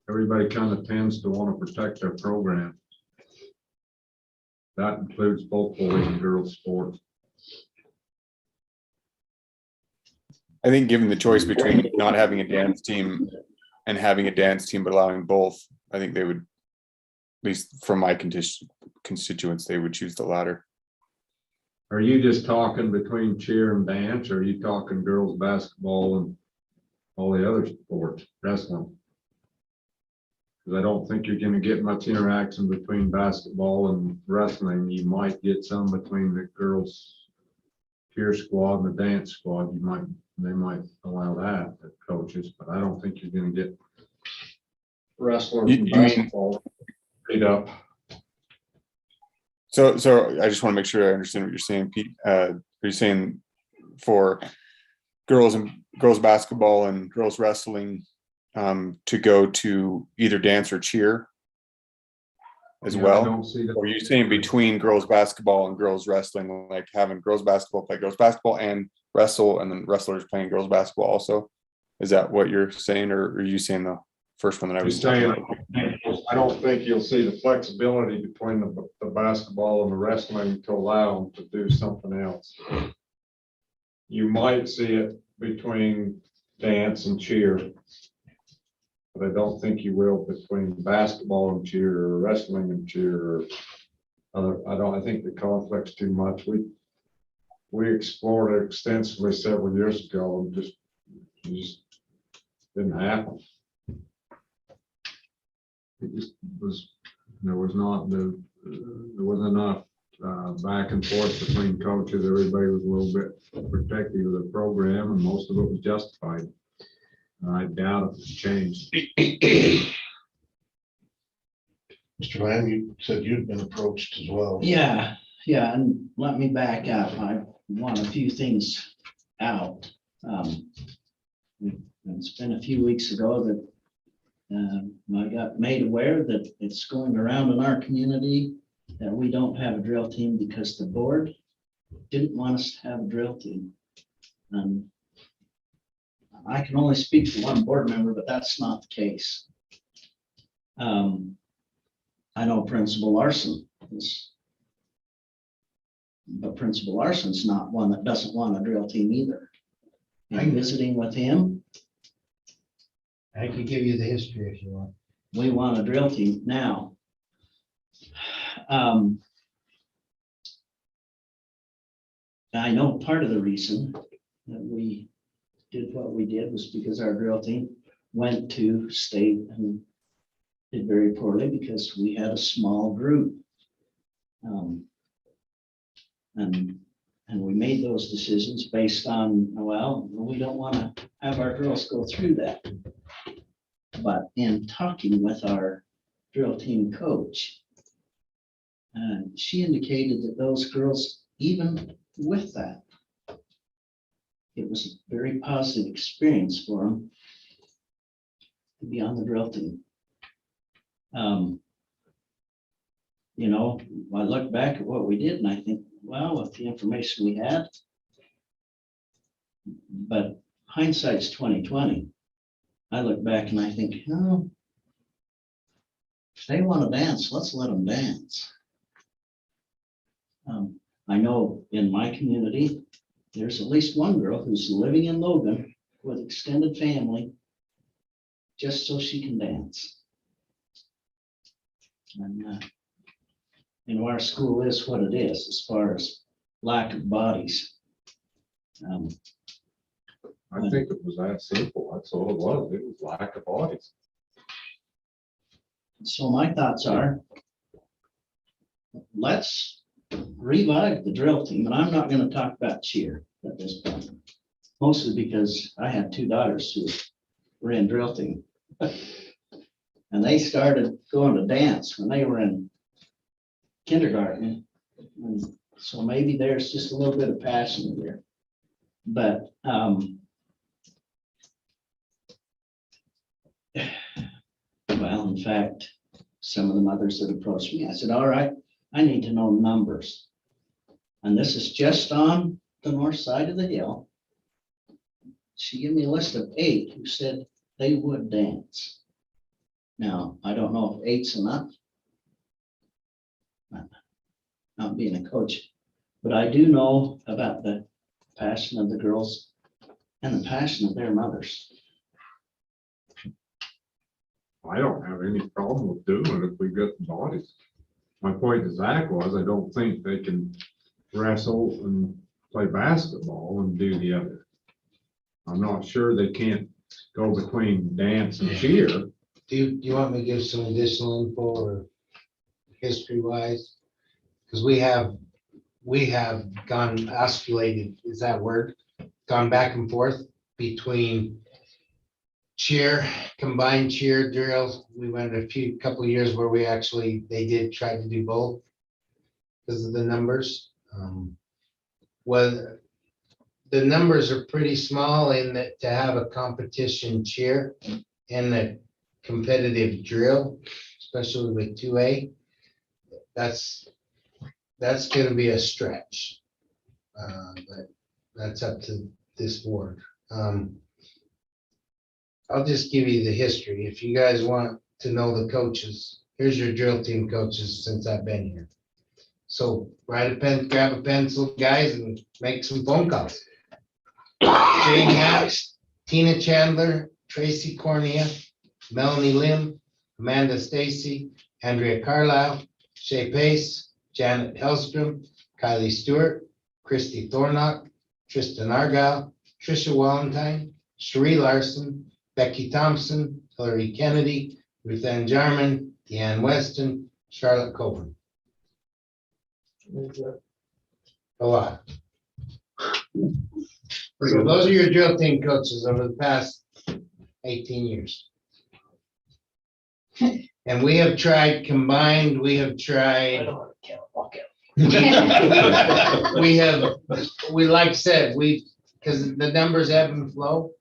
Everybody kind of tends to want to protect their program. That includes both boys and girls sports. I think given the choice between not having a dance team and having a dance team, but allowing both, I think they would, at least from my constituents, they would choose the latter. Are you just talking between cheer and dance, or are you talking girls basketball and all the other sports, wrestling? Because I don't think you're going to get much interaction between basketball and wrestling. You might get some between the girls cheer squad and the dance squad. They might allow that, the coaches, but I don't think you're going to get wrestlers You and mean- basketball beat up. So I just want to make sure I understand what you're saying, Pete. Are you saying for girls basketball and girls wrestling to go to either dance or cheer as Yeah, I well? don't see that. Or are you saying between girls basketball and girls wrestling, like having girls basketball play girls basketball and wrestle, and then wrestlers playing girls basketball also? Is that what you're saying, or are you saying the first one that I was Just talking saying, about? I don't think you'll see the flexibility between the basketball and the wrestling to allow them to do something else. You might see it between dance and cheer, but I don't think you will between basketball and cheer, or wrestling and cheer, or other. I think the conflict's too much. We explored it extensively several years ago, and just didn't happen. It just was, there wasn't enough back and forth between coaches. Everybody was a little bit protective of the program, and most of it was justified. I doubt if it's changed. Mr. Lamb, you said you'd been approached as well. Yeah, and let me back up. I want a few things out. It's been a few weeks ago that I got made aware that it's going around in our community that we don't have a drill team because the board didn't want us to have a drill team. And I can only speak for one board member, but that's not the case. I know Principal Larson is, but Principal Larson's not one that doesn't want a drill team either. I'm visiting with him. I can give you the history if you want. We want a drill team now. I know part of the reason that we did what we did was because our drill team went to state and did very poorly because we had a small group. And we made those decisions based on, well, we don't want to have our girls go through that. But in talking with our drill team coach, she indicated that those girls, even with that, it was a very positive experience for them to be on the drill team. You know, I look back at what we did and I think, well, with the information we had, but hindsight's 2020. I look back and I think, oh, if they want to dance, let's let them dance. I know in my community, there's at least one girl who's living in Logan with extended family just so she can dance. And you know, our school is what it is as far as lack of bodies. I think it was that simple. That's all it was. It was lack of bodies. So my thoughts are, let's revive the drill team, and I'm not going to talk about cheer at this point, mostly because I had two daughters who were in drill team, and they started going to dance when they were in kindergarten, and so maybe there's just a little bit of passion there, but well, in fact, some of the mothers that approached me, I said, all right, I need to know numbers. And this is just on the north side of the hill. She gave me a list of 8 who said they would dance. Now, I don't know if 8's enough. Not being a coach, but I do know about the passion of the girls and the passion of their mothers. I don't have any problem with doing it if we get the bodies. My point to Zach was, I don't think they can wrestle and play basketball and do the other. I'm not sure they can't go between dance and cheer. Do you want me to give some additional info or history wise? Because we have gone oscillated, is that word? Gone back and forth between cheer, combined cheer drills. We went a couple of years where they did try to do both because of the numbers. Well, the numbers are pretty small in that to have a competition cheer and a competitive drill, especially with 2A, that's going to be a stretch. But that's up to this board. I'll just give you the history. If you guys want to know the coaches, here's your drill team coaches since I've been here. So write a pen, grab a pencil, guys, and make some phone calls. Jane Hatch, Tina Chandler, Tracy Cornea, Melanie Lim, Amanda Stacy, Andrea Carlisle, Shay Pace, Janet Hellstrom, Kylie Stewart, Christy Thornock, Tristan Argyle, Trisha Walentine, Cherie Larson, Becky Thompson, Hillary Kennedy, Ruth Ann Jarman, Deanne Weston, Charlotte Coburn. A lot. So those are your drill team coaches over the past 18 years. And we have tried combined, we have I tried, don't want to count, walk out. we like said, because the numbers ebb and flow.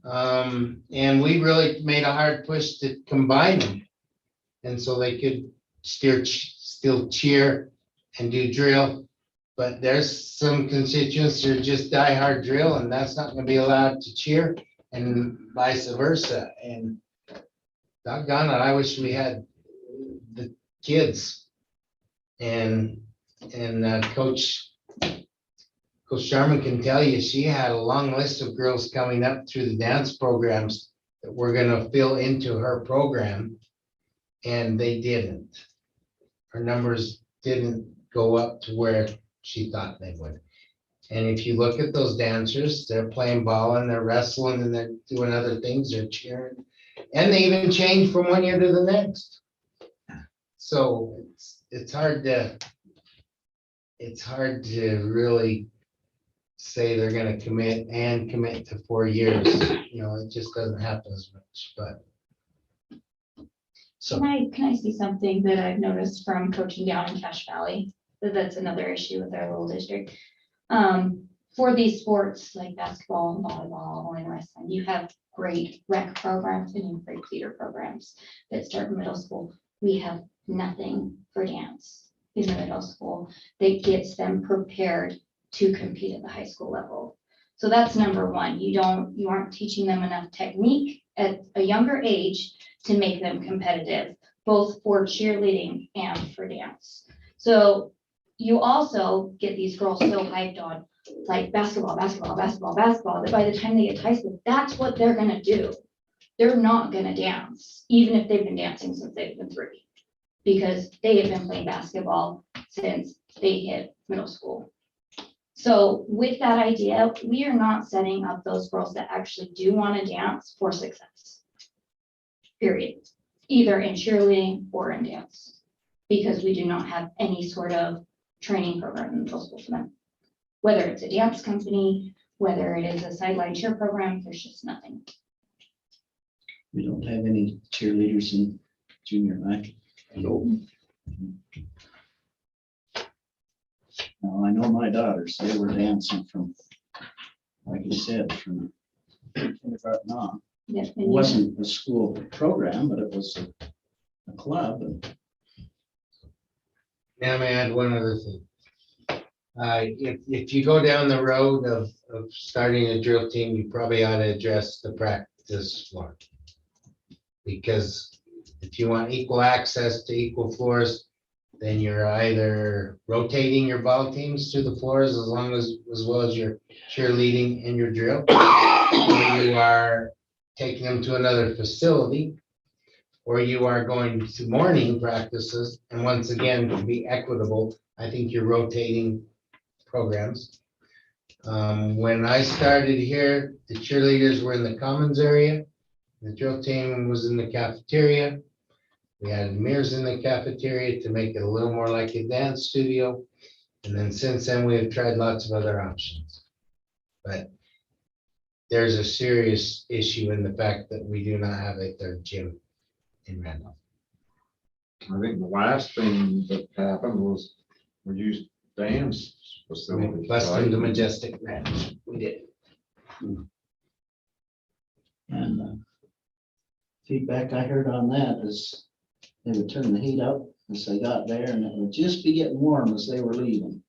And we really made a hard push to combine them. And so they could still cheer and do drill. But there's some constituents that are just diehard drill, and that's not gonna be allowed to cheer, and vice versa. And doggone it, I wish we had the kids. And Coach Sharman can tell you, she had a long list of girls coming up through the dance programs that were gonna fill into her program, and they didn't. Her numbers didn't go up to where she thought they would. And if you look at those dancers, they're playing ball and they're wrestling and they're doing other things, they're cheering. And they even change from one year to the next. So it's hard to really say they're gonna commit to 4 years. You know, it just doesn't happen as much, but. So, Can I see something that I've noticed from coaching down in Cache Valley? That's another issue with our little district. For these sports like basketball, volleyball, and wrestling, you have great rec programs and you have great theater programs that start in middle school. We have nothing for dance in the middle school that gets them prepared to compete at the high school level. So that's number one. You aren't teaching them enough technique at a younger age to make them competitive, both for cheerleading and for dance. So you also get these girls so hyped on like basketball, that by the time they get to high school, that's what they're gonna do. They're not gonna dance, even if they've been dancing since they've been 3, because they have been playing basketball since they hit middle school. So with that idea, we are not setting up those girls that actually do want to dance for success. Period. Either in cheerleading or in dance, because we do not have any sort of training program in middle school for them. Whether it's a dance company, whether it is a sideline cheer program, there's just nothing. We don't have any cheerleaders in junior high. Nope. Now, I know my daughters, they were dancing from, like you said, from kindergarten on. Yes, It wasn't a school program, but it was a club. And Now, may I add one other thing? If you go down the road of starting a drill team, you probably ought to address the practice floor. Because if you want equal access to equal floors, then you're either rotating your ball teams to the floors as well as your cheerleading and your drill, or you are taking them to another facility, or you are going to morning practices. And once again, to be equitable, I think you're rotating programs. When I started here, the cheerleaders were in the commons area. The drill team was in the cafeteria. We had mirrors in the cafeteria to make it a little more like a dance studio. And then since then, we have tried lots of other options. But there's a serious issue in the fact that we do not have a third gym in Randolph. I think the last thing that happened was we used Dan's We facility. busted the Majestic Ranch. We did. And feedback I heard on that is they would turn the heat up as they got there, and it would just be getting warm as they were leaving.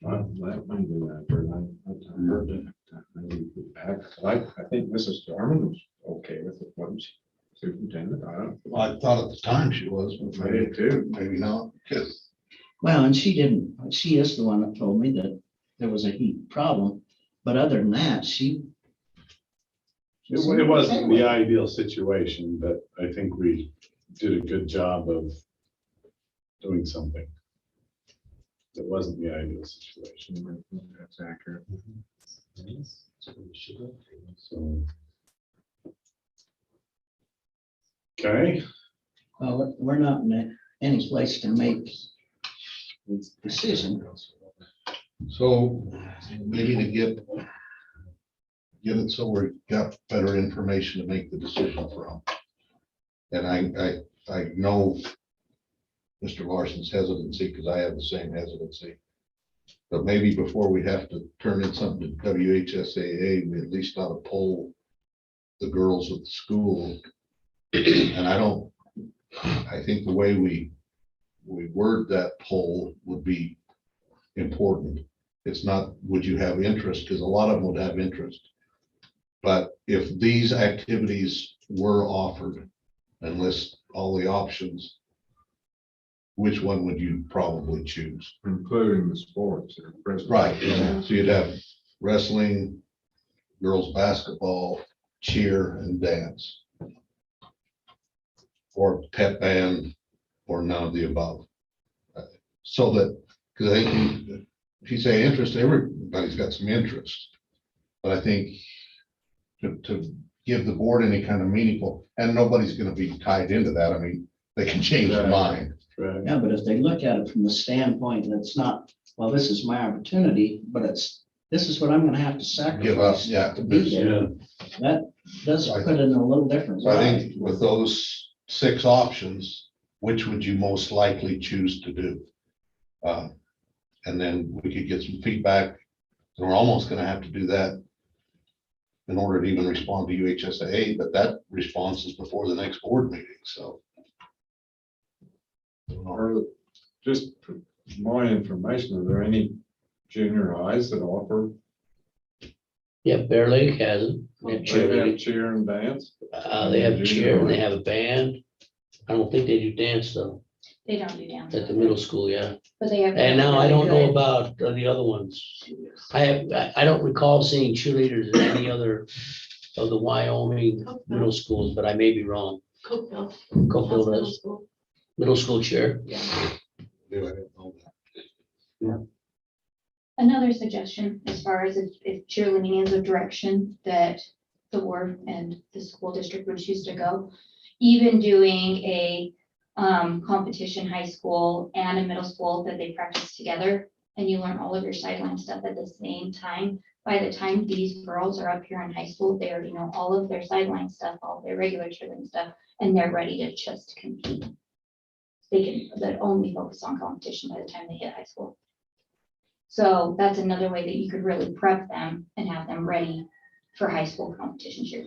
That might be that, but I heard that. I think Mrs. Jarman was okay with it, wasn't she? Superintendent, I don't. Well, I thought at the time she was, but I did too. maybe not. Well, and she is the one that told me that there was a heat problem, but other than that, she. It wasn't the ideal situation, but I think we did a good job of doing something. It wasn't the ideal situation. That's accurate. So. Okay, Well, we're not in any place to make a decision. So we need to get get it so we got better information to make the decision from. And I know Mr. Larson's hesitancy, because I have the same hesitancy. But maybe before we have to turn in something to WHSAA, we at least ought to poll the girls at the school. And I think the way we word that poll would be important. It's not, would you have interest? Because a lot of them would have interest. But if these activities were offered and list all the options, which one would you probably choose? Including the sports. Right, so you'd have wrestling, girls basketball, cheer and dance. Or pep band, or none of the above. So that, because I think if you say interest, everybody's got some interest. But I think to give the board any kind of meaningful, and nobody's gonna be tied into that. I mean, they can change their mind. Right. Yeah, but if they look at it from the standpoint that's not, well, this is my opportunity, but this is what I'm gonna have to Give up, sacrifice yeah. to be there. That does put it in a little different So I light. think with those 6 options, which would you most likely choose to do? And then we could get some feedback. And we're almost gonna have to do that in order to even respond to UHSAA, but that response is before the next board meeting, so. Or just for my information, are there any junior highs that offer Yeah, Bear Lake has it. They have they have cheerleading. cheer and dance? They have cheer and they have a band. I don't think they do dance though, They don't do dance, at the middle school, yeah. but they have. And now I don't know really about the other ones. I don't recall seeing cheerleaders in any other of the Wyoming middle schools, but I may be wrong. Cokeville. Cokeville Middle does, school. middle school cheer. Yeah. I didn't know that. Another suggestion, as far as if cheerleading is a direction that the board and the school district would choose to go, even doing a competition, high school and a middle school that they practice together, and you learn all of your sideline stuff at the same time. By the time these girls are up here in high school, they already know all of their sideline stuff, all of their regular cheerleading stuff, and they're ready to just compete. They can only focus on competition by the time they hit high school. So that's another way that you could really prep them and have them ready for high school competition cheer.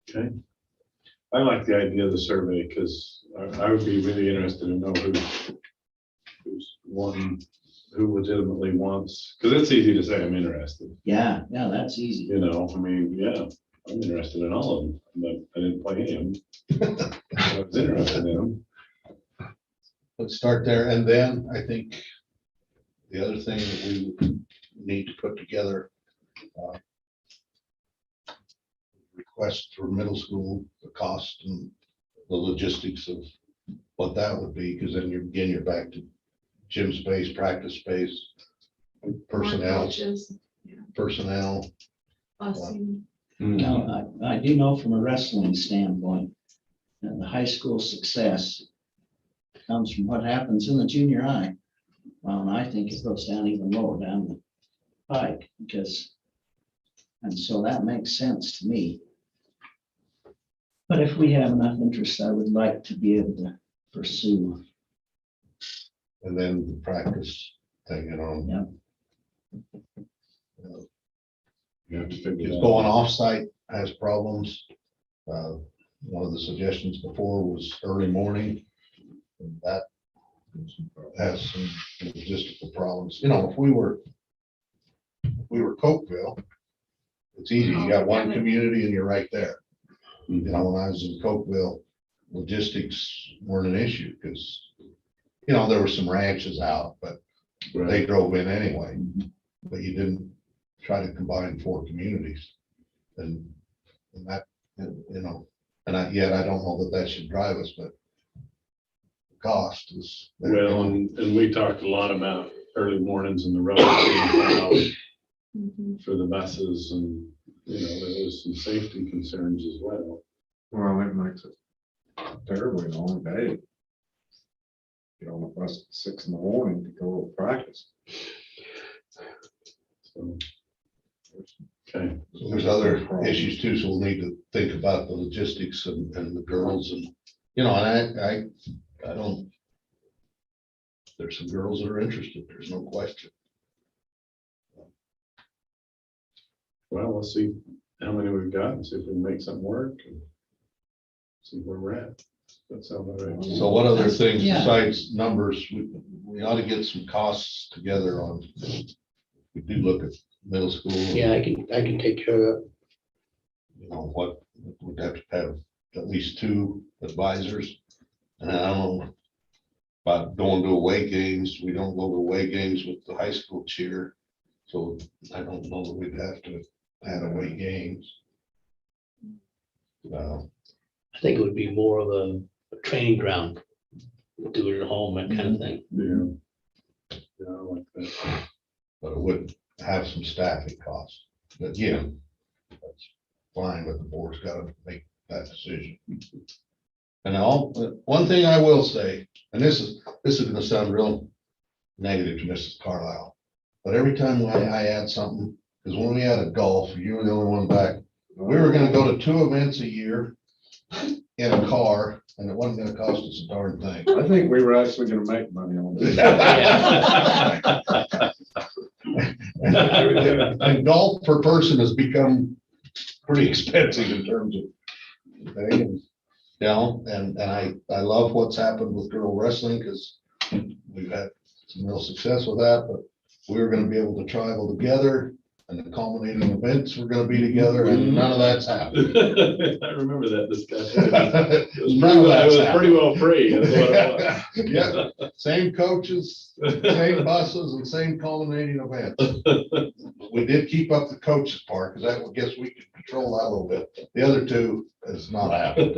Okay. I like the idea of the survey because I would be really interested to know who legitimately wants, because it's easy to say I'm interested, Yeah, that's easy. you know, I mean, yeah, I'm interested in all of them, but I didn't play any of them. I was interested in them. Let's start there, and then I think the other thing that we would need to put together, request for middle school, the cost and the logistics of what that would be, because then you're back to gym space, practice space, personnel, Coaches, personnel. busing. Now, I do know from a wrestling standpoint, that the high school success comes from what happens in the junior high. Well, and I think it goes down even lower down the pike, and so that makes sense to me. But if we have enough interest, I would like to be able to pursue. And then the practice thing, You have to figure Because it going out. off-site has problems. One of the suggestions before was early morning. And that has some logistical problems. You know, if we were Cokeville, it's easy. You got one community and you're right there. You know, when I was in Cokeville, logistics weren't an issue because, you know, there were some ranches out, but they drove in anyway. But you didn't try to combine 4 communities. And that, you know, and yet I don't know that should drive us, but the cost is. Well, and we talked a lot about early mornings and the road being out Mhm. for the buses and, you know, there was some safety concerns as well. Well, it makes it terribly long day. Get on the bus at 6 in the morning to go to practice. So, Okay. So there's other issues too, so we'll need to think about the logistics and the girls and, you know, and I don't. There's some girls that are interested, there's no question. Well, let's see how many we've got and see if we can make something work and see where we're at. That sounds all right. So what other things Yeah. besides numbers, we ought to get some costs together on, we do look at middle school. Yeah, I can take care of that. You know, what, we'd have to have at least 2 advisors. And I don't know about going to away games. We don't go to away games with the high school cheer. So I don't know that we'd have to add away games. I think it would be more of a training ground. Do it at home, that kind of thing. Yeah. Yeah, I like that. But it would have some staffing costs. But again, that's fine, but the board's got to make that decision. And one thing I will say, and this is gonna sound real negative to Mrs. Carlisle, but every time I add something, because when we added golf, you were the only one back. We were gonna go to 2 events a year in a car, and it wasn't gonna cost us a darn thing. I think we were actually gonna make money on this. And golf per person has become pretty expensive in terms of things. You know, and I love what's happened with girl wrestling because we've had some real success with that, but we were gonna be able to travel together and the culminating events were gonna be together and none of that's happened. I remember that discussion. None of that's It was pretty well free. That's what it was. Yeah, same coaches, same buses and same culminating events. We did keep up the coaches part because I guess we could control that a little bit. The other 2 is not happening.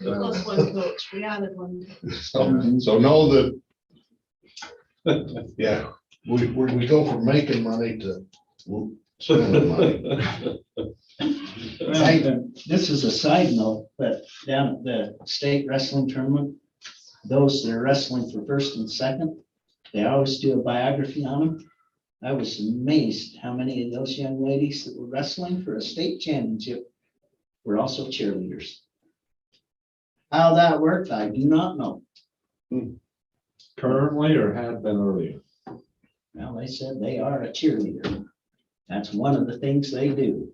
Plus one coach, we added one. So know that, yeah, we go from making money to spending money. This is a side note, but down at the state wrestling tournament, those that are wrestling for first and second, they always do a biography on them. I was amazed how many of those young ladies that were wrestling for a state championship were also cheerleaders. How that worked, I do not know. Currently or had been earlier? Well, they said they are a cheerleader. That's one of the things they do.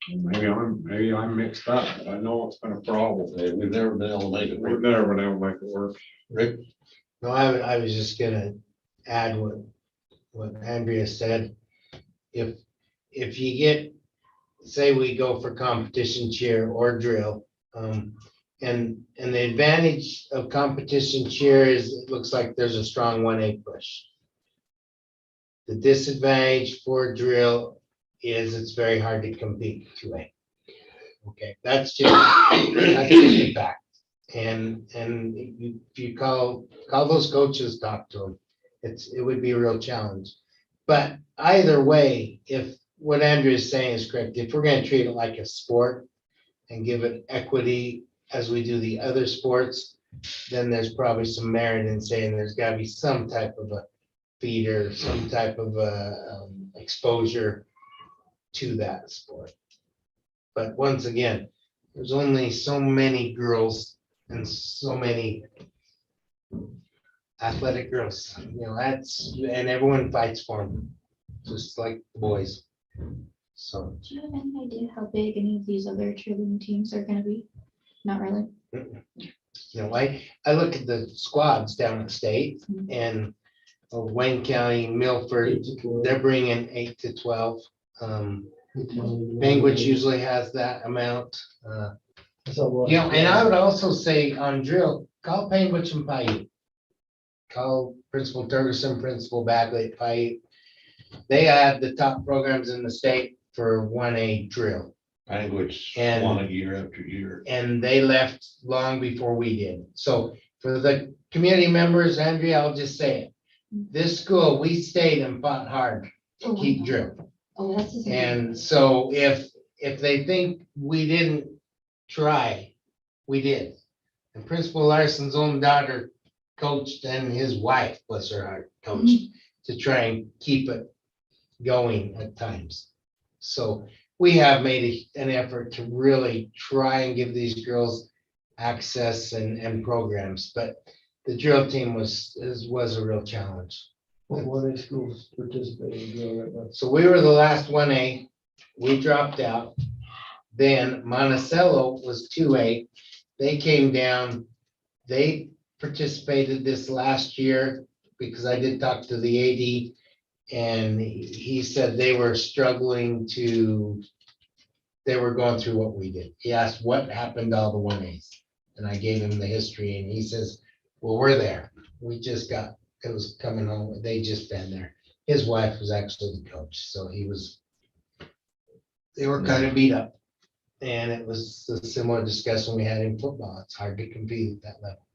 Maybe I'm mixed up, but I know it's been a problem. We've never been able to make it We've work. never been able to make it work. Rick? No, I was just gonna add what Andrea said. If you get, say we go for competition cheer or drill, and the advantage of competition cheer is it looks like there's a strong 1A push. The disadvantage for drill is it's very hard to compete 2A. Okay, that's just a fact. And if you call those coaches, talk to them, it would be a real challenge. But either way, if what Andrew is saying is correct, if we're gonna treat it like a sport and give it equity as we do the other sports, then there's probably some merit in saying there's gotta be some type of a feeder, some type of exposure to that sport. But once again, there's only so many girls and so many athletic girls, and everyone fights for them, just like the boys. So, Do you have any idea how big any of these other cheerleading teams are gonna be? Not really. I look at the squads down at state and Wayne County, Milford, they're bringing 8 to 12. Penguins usually has that amount. And I would also say on drill, call Penguins and Paiute. Call Principal Turgerson, Principal Bagley at Paiute. They have the top programs in the state for 1A drill. Language And- won it year after year. And they left long before we did. So for the community members, Andrea, I'll just say it. This school, we stayed and fought hard to keep drill. Oh, that's. And so if they think we didn't try, we did. And Principal Larson's own daughter coached and his wife, bless her heart, coached to try and keep it going at times. So we have made an effort to really try and give these girls access and programs, but the drill team was a real challenge. What are schools participating in drill right now? So we were the last 1A, we dropped out. Then Monticello was 2A, they came down, they participated this last year because I did talk to the AD. And he said they were struggling they were going through what we did. He asked what happened to all the 1As. And I gave him the history and he says, well, we're there. We just got, it was coming home. They just been there. His wife was actually the coach. So they were kind of beat up. And it was a similar discussion we had in football. It's hard to compete at that level.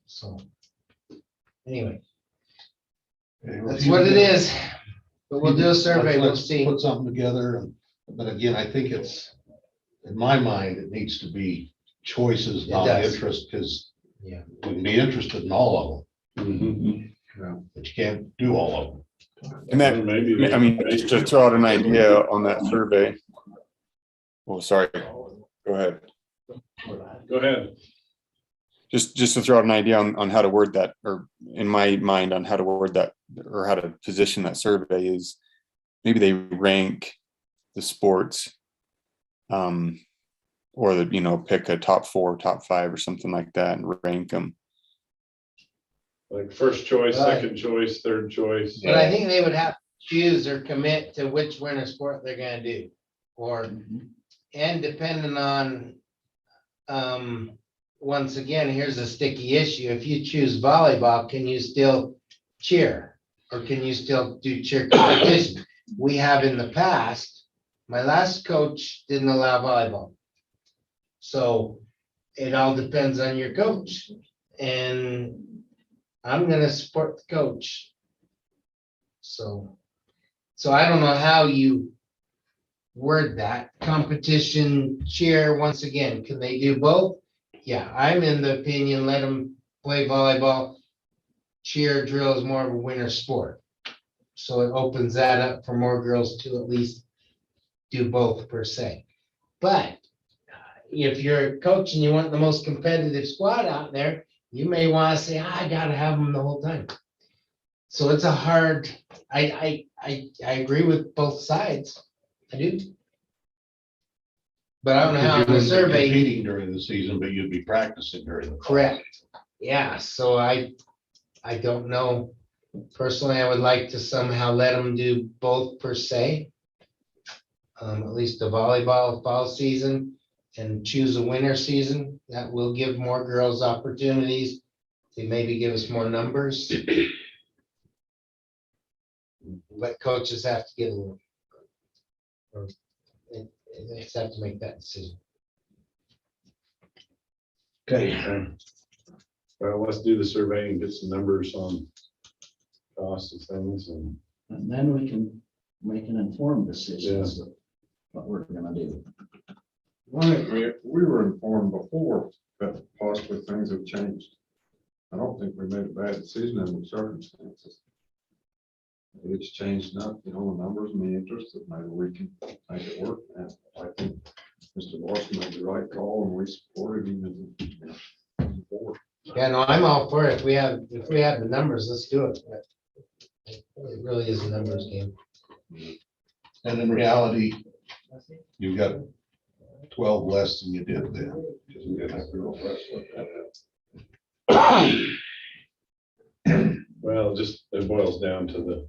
So anyway. That's what it is. But we'll do a survey, we'll Let's see. Put something together, but again, I think it's, in my mind, it needs to be choices, It not does. interest, because Yeah. we can be interested in all of them, Mhm. but you can't do all of them. And that, Maybe. I mean, just to throw out an idea on that survey. Oh, sorry, go ahead. Go ahead. Just to throw out an idea on how to word that, or in my mind on how to word that, or how to position that survey is maybe they rank the sports, or pick a top 4, top 5 or something like that and rank them. Like first choice, Right. second choice, third choice. But I think they would have to choose or commit to which winter sport they're gonna do. And depending on, once again, here's a sticky issue. If you choose volleyball, can you still cheer? Or can you still do cheer competition? We have in the past, my last coach didn't allow volleyball. So it all depends on your coach. And I'm gonna support the coach. So I don't know how you word that. Competition, cheer, once again, can they do both? Yeah, I'm in the opinion, let them play volleyball. Cheer drill is more of a winter sport. So it opens that up for more girls to at least do both per se. But if you're a coach and you want the most competitive squad out there, you may want to say, I gotta have them the whole time. So it's a hard, I agree with both sides. I do. But I don't know how You the wouldn't be survey. competing during the season, but you'd be practicing during the. Correct. Yeah, so I don't know. Personally, I would like to somehow let them do both per se. At least the volleyball fall season and choose a winter season. That will give more girls opportunities. They maybe give us more numbers. But coaches have to get a little. Or they just have to make that decision. Okay. Well, let's do the survey and get some numbers on cost of things and. And then we can make an informed decision as to what we're gonna do. We were informed before that possibly things have changed. I don't think we made a bad decision in the circumstances. It's changed enough, the numbers and the interest that maybe we can make it work. And I think Mr. Larson made the right call and we supported him as a board. Yeah, no, I'm all for it. If we have the numbers, let's do it. But it really is a numbers game. And in reality, you've got 12 less than you did then. Because we didn't have girls wrestling at that. Well, just, it boils down to the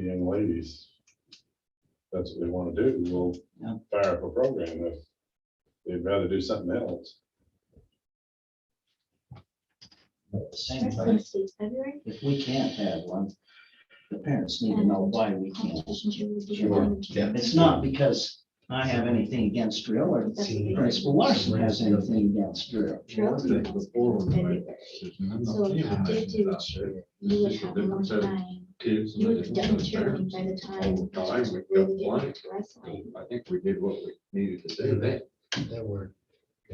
young ladies. That's what they want to do. We'll Yeah. fire up a program if they'd rather do something else. At the same time, if we can't have one, the parents need to know why we can't. Yeah. It's not because I have anything against drill or Principal Larson has anything against drill. Before we made the decision, I'm not So if you feeling did that do about cheer, it. you would It's just a have different more set of time. kids and You a would have different done set of cheerleading by the parents. time. All the time, we really got get one. into wrestling. I think we did what we needed to do then. That worked.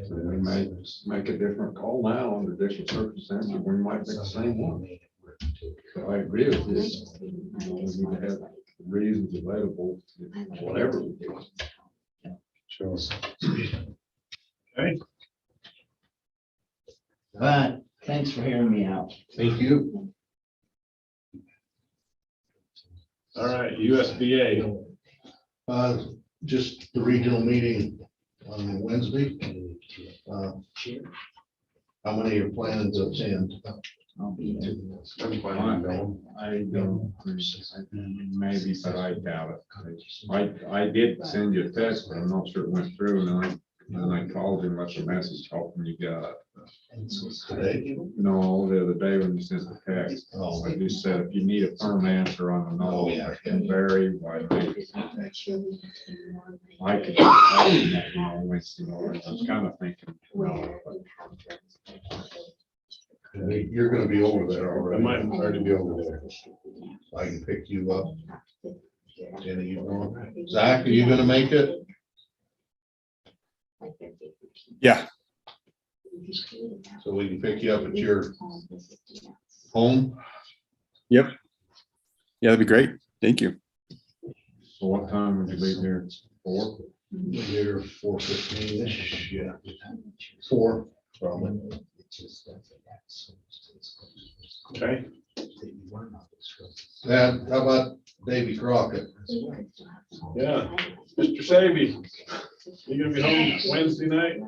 So we may make a different call now under different circumstances. We might make the same one. I agree with this. We need to have reasons available, whatever we do. Sure. Okay, But thanks for hearing me out. Thank you. all right, USBA. Just the regional meeting on Wednesday. How many are planning to attend? I'll be there. I'm planning to go. I don't, maybe, but I doubt it. I did send you a text, but I'm not sure it went through, and I called him, left a message, hoping you got it. Today? No, the other day when you sent the text, Oh, I just said, if you need a firm answer on the no, it can vary, why not? I could on Wednesday morning, I was kind of thinking, no, but You're gonna be over there I already. might already be over there. I can pick you up. Jenny, you going? Zach, are you gonna make it? Yeah, So we can pick you up at your home? yeah, that'd be great. Thank you. so what time would you leave here? 4? Here, 4:15-ish, yeah. 4, probably. Okay, And how about Davy Crockett? yeah, Mr. Savy, you gonna be home Wednesday night? I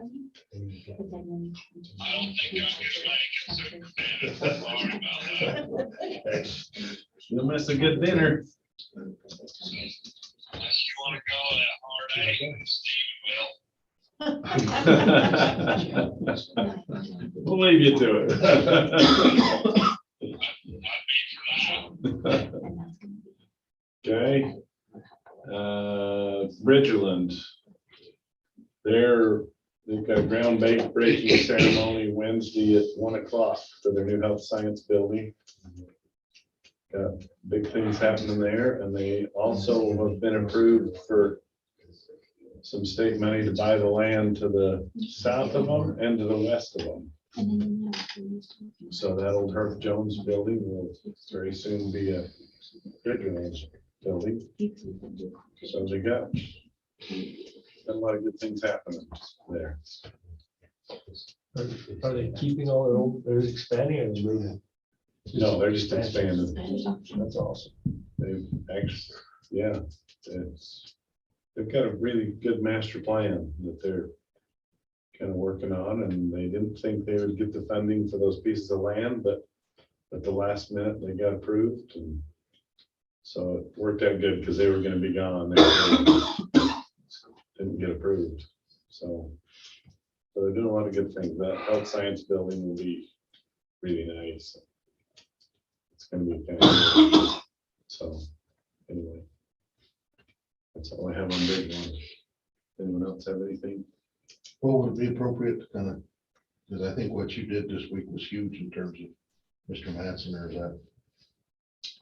don't think I can make it. Sorry about that. You'll miss a good dinner. Unless you want to go that hard egg, Steve will. We'll leave you to it. I'd be for that. Okay. Bridgerland. They've got a groundbreaking ceremony Wednesday at 1 o'clock for their new health science building. Got big things happening there, and they also have been approved for some state money to buy the land to the south of them and to the west of them. So that old Herb Jones building will very soon be a Bridgerland building. So they got a lot of good things happening there. Are they keeping all their old, they're expanding or moving? No, they're just expanding. That's awesome. They've actually, yeah, they've got a really good master plan that they're kind of working on, and they didn't think they would get the funding for those pieces of land, but at the last minute, they got approved, and so it worked out good because they were gonna be gone. They didn't get approved, so they're doing a lot of good things. That health science building will be really nice. It's gonna be kind of, so, anyway. That's all I have on big one. Anyone else have anything? What would it be appropriate to kind of, because I think what you did this week was huge in terms of Mr. Mattson, or is that?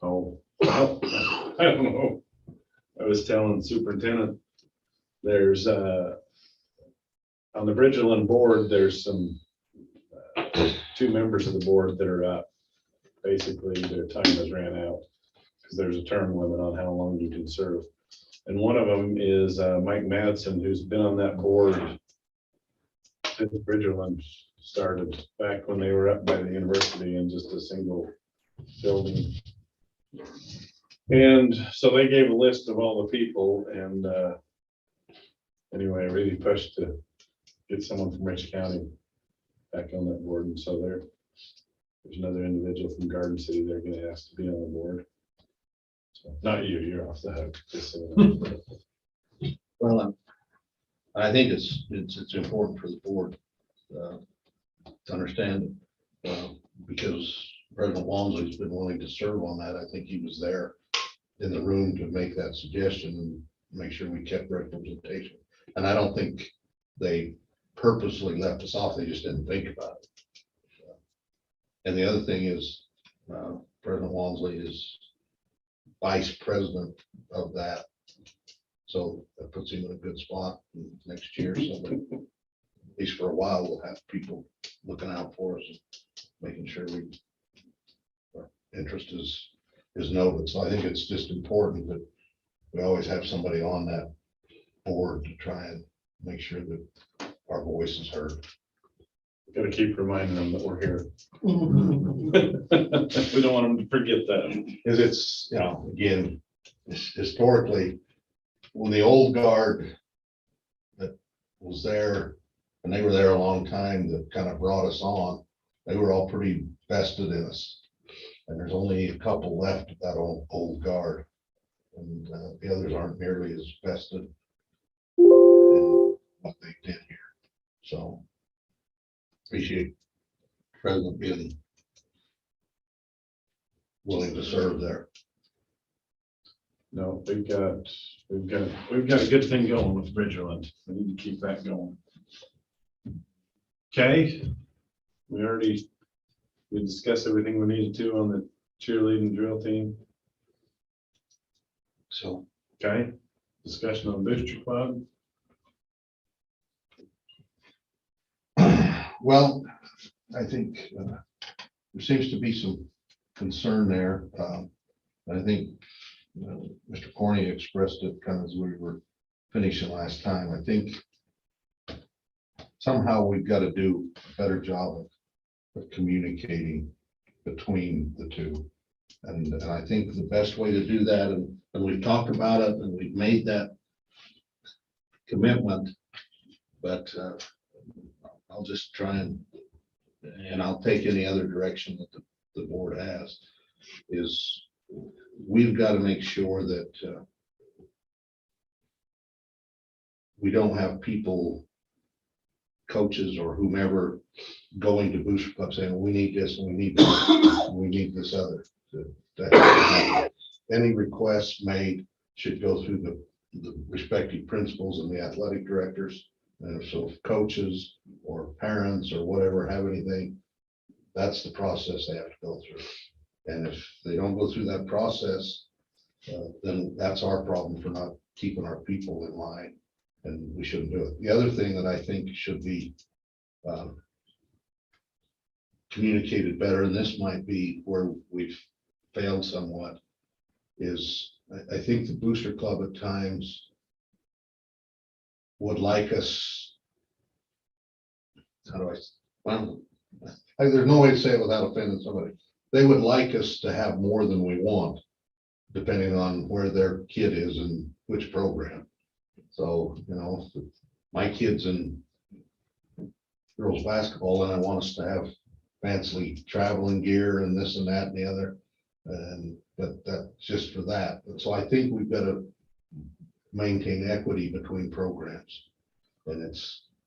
Oh, well, I don't know. I was telling superintendent, there's, on the Bridgerland board, there's some, 2 members of the board that are up. Basically, their time has ran out because there's a term limit on how long you can serve. And one of them is Mike Madsen, who's been on that board since Bridgerland started, back when they were up by the university in just a single building. And so they gave a list of all the people, and anyway, I really pushed to get someone from Rich County back on that board, and so there's another individual from Garden City they're gonna ask to be on the board. So, not you, you're off the hook. Just so you know. Well, I think it's important for the board to understand, because President Walmsley's been willing to serve on that. I think he was there in the room to make that suggestion and make sure we kept representation. And I don't think they purposely left us off. They just didn't think about it. And the other thing is, President Walmsley is vice president of that. So that puts him in a good spot next year. So that, at least for a while, we'll have people looking out for us and making sure we are interest is noted. So I think it's just important that we always have somebody on that board to try and make sure that our voice is heard. Gotta keep reminding them that we're here. We don't want them to forget that. Because it's, you know, again, historically, when the old guard that was there, and they were there a long time, that kind of brought us on, they were all pretty vested in us. And there's only a couple left of that old guard. And the others aren't nearly as vested in what they did here. So appreciate President being willing to serve there. No, we've got a good thing going with Bridgerland. We need to keep that going. Okay, we discussed everything we needed to on the cheerleading drill team. So Okay, discussion on booster club. well, I think there seems to be some concern there. I think Mr. Corney expressed it kind of as we were finishing last time. I think somehow we've got to do a better job of communicating between the two. And I think the best way to do that, and we've talked about it and we've made that commitment, but I'll just try and I'll take any other direction that the board has, is we've got to make sure that we don't have people, coaches or whomever, going to booster club saying, we need this and we need that, and we need this other. Any requests made should go through the respective principals and the athletic directors. And so if coaches or parents or whatever have anything, that's the process they have to go through. And if they don't go through that process, then that's our problem for not keeping our people in line, and we shouldn't do it. The other thing that I think should be communicated better, and this might be where we've failed somewhat, is I think the booster club at times would like us, how do there's no way to say it without offending somebody. They would like us to have more than we want, depending on where their kid is and which program. So, you know, my kid's in girls basketball and I want us to have fancy traveling gear and this and that and the other. And that's just for that. And so I think we've got to maintain equity between programs. And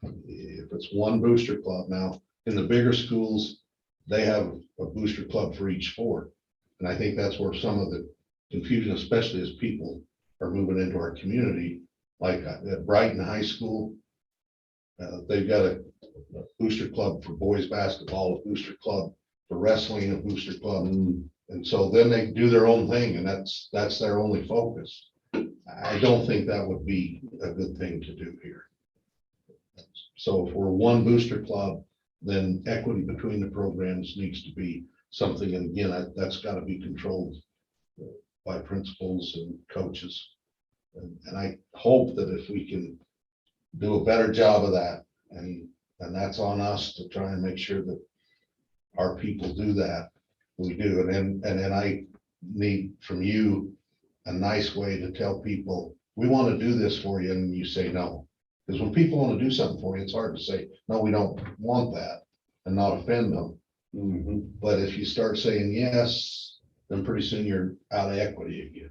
if it's one booster club now, in the bigger schools, they have a booster club for each sport. And I think that's where some of the confusion, especially as people are moving into our community, like at Brighton High School, they've got a booster club for boys basketball, a booster club for wrestling, a booster club. And so then they do their own thing, and that's their only focus. I don't think that would be a good thing to do here. So if we're one booster club, then equity between the programs needs to be something, and again, that's got to be controlled by principals and coaches. And I hope that if we can do a better job of that, and that's on us to try and make sure that our people do that, we do. And then I need from you a nice way to tell people, we want to do this for you, and you say no. Because when people want to do something for you, it's hard to say, no, we don't want that, and not offend them. But if you start saying yes, then pretty soon you're out of equity again.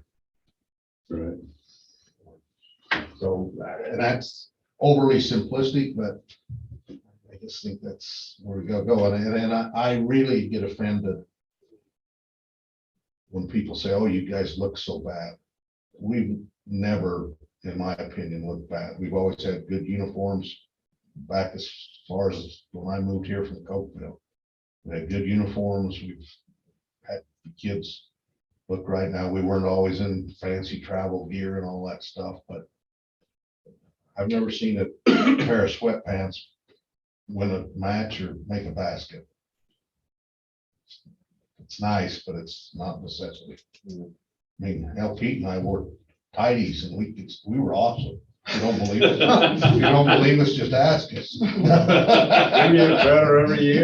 Right. So, and that's overly simplistic, but I just think that's where we gotta go. And I really get offended when people say, oh, you guys look so bad. We've never, in my opinion, looked bad. We've always had good uniforms back as far as when I moved here from Cokeville. We had good uniforms. We've had the kids look right. Now, we weren't always in fancy travel gear and all that stuff, but I've never seen a pair of sweatpants win a match or make a basket. It's nice, but it's not necessity. I mean, hell, Pete and I wore tidies and we were awesome. You don't believe it? If you don't believe us, just ask us. We get better every year.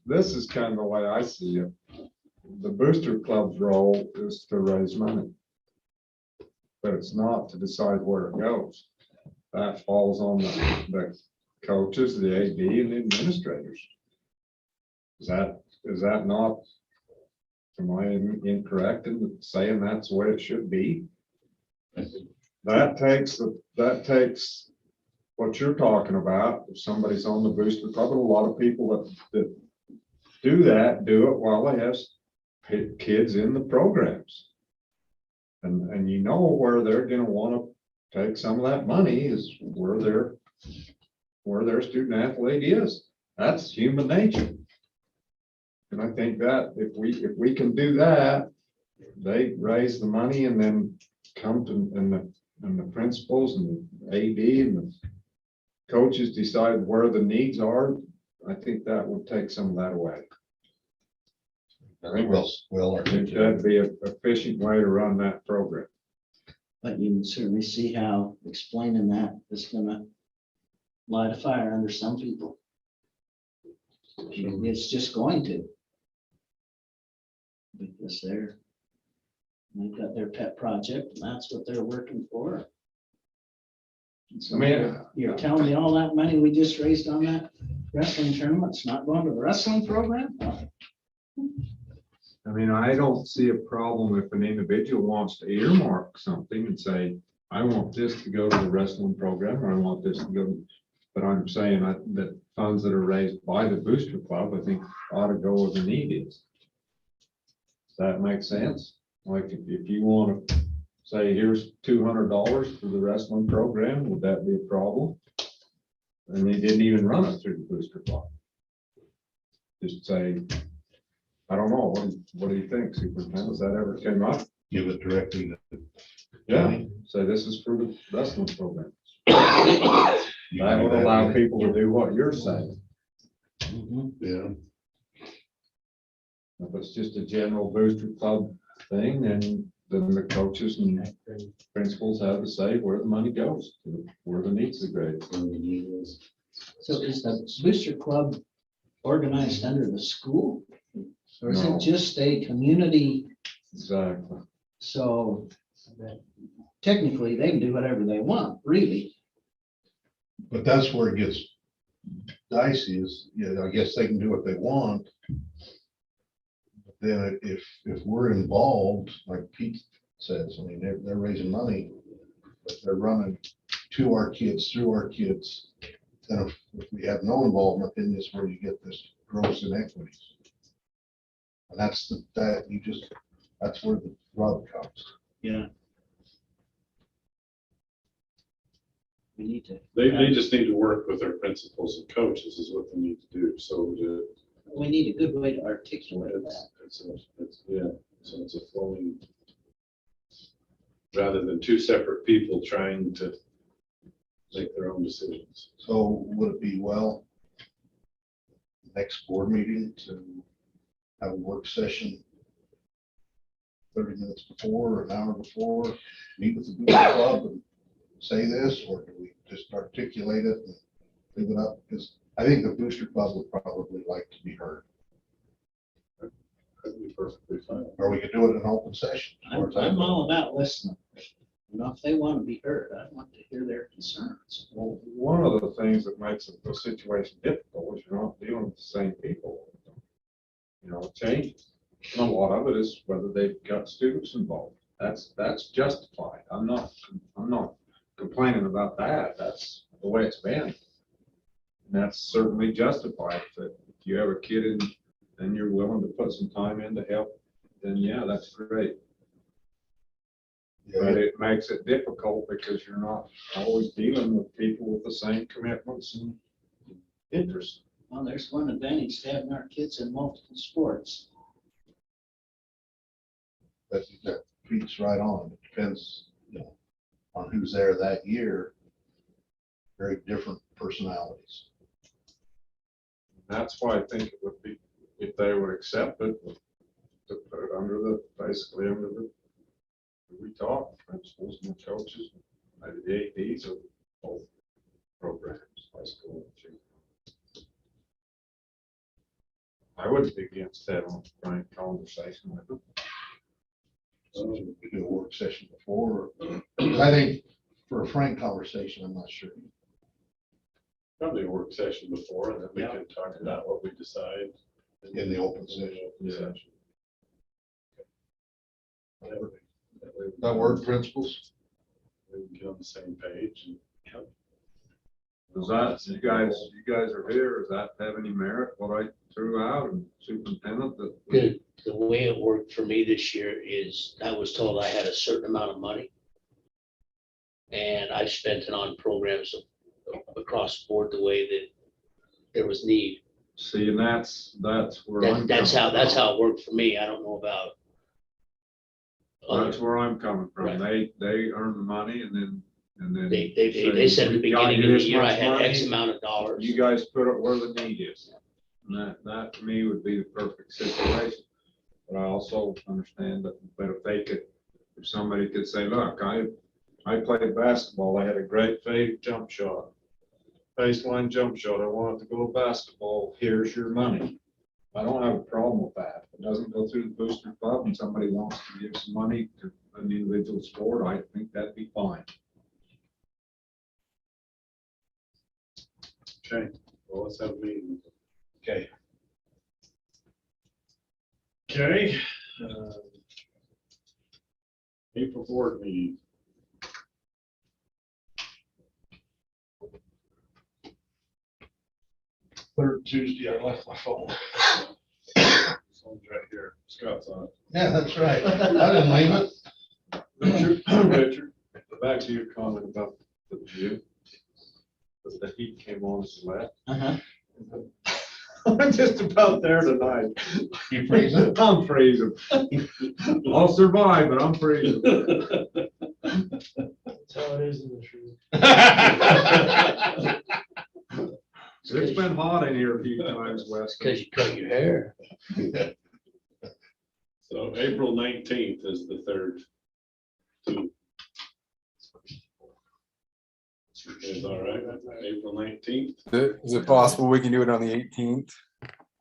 This is kind of the way I see it. The Booster Club's role is to raise money. But it's not to decide where it goes. That falls on the coaches, the AD and the administrators. Is that not, am I incorrect in saying that's the way it should be? That takes what you're talking about. If somebody's on the Booster Club, and a lot of people that do it while they have kids in the programs. And you know where they're gonna wanna take some of that money is where their student athlete is. That's human nature. And I think that if we can do that, they raise the money and then come to, and the principals and the AD and the coaches decide where the needs are, I think that would take some of that away. I think that'd be an efficient way to run that program. But you can certainly see how explaining that is gonna light a fire under some people. It's just going to. Because they've got their pet project, and that's what they're working for. And so I mean, you're telling me all that money we just raised on that wrestling tournament's not going to the wrestling program? I mean, I don't see a problem if an individual wants to earmark something and say, I want this to go to the wrestling program, or I want this to go. But I'm saying that funds that are raised by the Booster Club, I think ought to go where the need is. Does that make sense? Like if you want to say, here's $200 for the wrestling program, would that be a problem? And they didn't even run it through the Booster Club. Just say, I don't know, what do you think, Superintendent? Has that ever came up? Give it directly to. Yeah, so this is for the wrestling program. That would allow people to do what you're saying. Yeah. If it's just a general Booster Club thing, then the coaches and principals have to say where the money goes, where the needs are great. So is the Booster Club organized under the school? Or is No. it just a community? Exactly. So technically, they can do whatever they want, really. But that's where it gets dicey is, I guess they can do what they want. But then if we're involved, like Pete says, I mean, they're raising money, but they're running to our kids, through our kids. Then if we have no involvement, then is where you get this gross inequities. And that's that's where the rub comes. Yeah. We need to. They just need to work with their principals and coaches is what they need to do. So We need a good way to articulate that. so it's a flowing, rather than two separate people trying to make their own decisions. So would it be next board meeting to have a work session 30 minutes before or an hour before, meet with the Booster Club and say this, or do we just articulate it and leave it up? Because I think the Booster Club would probably like to be heard. That'd be perfectly fine. Or we could do it in an open session. I'm all about listening. If they want to be heard, I want to hear their concerns. Well, one of the things that makes the situation difficult is you're not dealing with the same people. It changes. And a lot of it is whether they've got students involved. That's justified. I'm not complaining about that. That's the way it's been. And that's certainly justified. That if you have a kid and you're willing to put some time in to help, then yeah, that's great. But it makes it difficult because you're not always dealing with people with the same commitments and interests. Well, there's one advantage to having our kids in multiple sports. That Pete's right on. It depends, on who's there that year. Very different personalities. That's why I think it would be, if they would accept it, to put it under the, basically under the, we talk, principals and coaches, maybe the APs of both programs, high school and junior. I wouldn't be against that on frank conversation with them. We do a work session before. I think for a frank conversation, I'm not sure. Probably a work session before, and then we can talk about what we decide. In the open session. Yeah. That work, principals? We can get on the same page. And Does that, you guys are here, does that have any merit, what I threw out and superintendent that? The way it worked for me this year is I was told I had a certain amount of money. And I spent it on programs across the board the way that there was need. See, and that's where I'm. That's coming how from. it worked for me. I don't know about. That's others. where I'm coming from. Right. They earn the money and then. They said at the "We got beginning you of this the year, I much had money, X amount of dollars. You guys put it where the need is. And that to me would be the perfect situation. But I also understand that, but if somebody could say, look, I played basketball, I had a great fade jump shot. Baseline jump shot, I wanted to go to basketball, here's your money. I don't have a problem with that. If it doesn't go through the booster club and somebody wants to give some money to an individual sport, I think that'd be fine. Okay, well, let's have a meeting. Okay. Okay. April board meeting. Third Tuesday, I left my phone. Someone's right here. Scott's on it. Yeah, that's right. I didn't leave it. Richard, back to your comment about the view. The heat came on us left. I'm just about there tonight. You freezing? I'm freezing. I'll survive, but I'm freezing. That's how it is in the truth. It's been hot in here a few times, Wes. Because you cut your hair. So April 19th is the third. Is all right, April 19th. Is it possible we can do it on the 18th?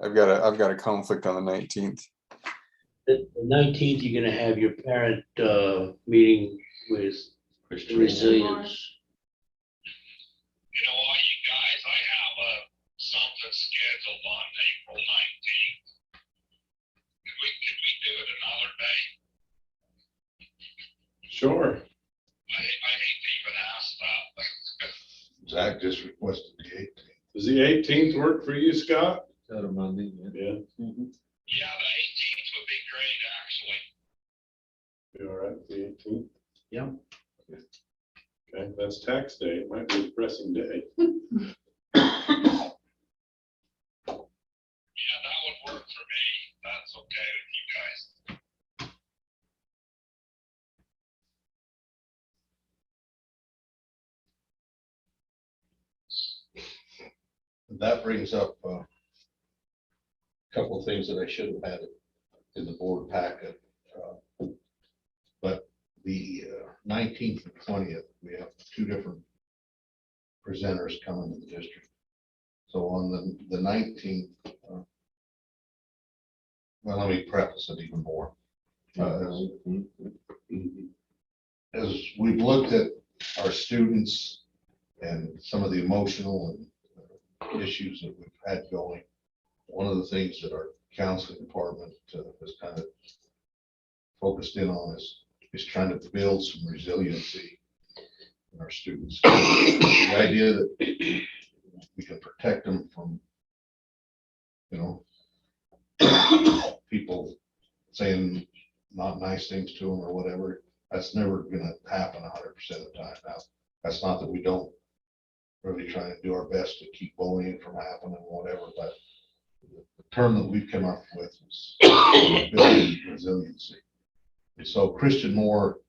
I've got a conflict on the 19th. The 19th, you're gonna have your parent meeting with resilience. You know what, you guys, I have something scheduled on April 19th. Could we do it another day? Sure. I hate to even ask that. Zach just requested the 18th. Does the 18th work for you, Scott? Is that a Monday? Yeah. Yeah, the 18th would be great, actually. You all right with the 18th? Yeah. Okay, that's tax day. It might be a depressing day. Yeah, that would work for me. That's okay with you guys. That brings up a couple of things that I should have had in the board packet. But the 19th and 20th, we have two different presenters coming to the district. So on the 19th, well, let me preface it even more. As we've looked at our students and some of the emotional and issues that we've had going, one of the things that our counseling department has kind of focused in on is trying to build some resiliency in our students. The idea that we can protect them from, people saying not nice things to them or whatever. That's never gonna happen 100% of the time. Now, that's not that we don't really try to do our best to keep bullying from happening or whatever, but the term that we've come up with is building resiliency. And so Christian Moore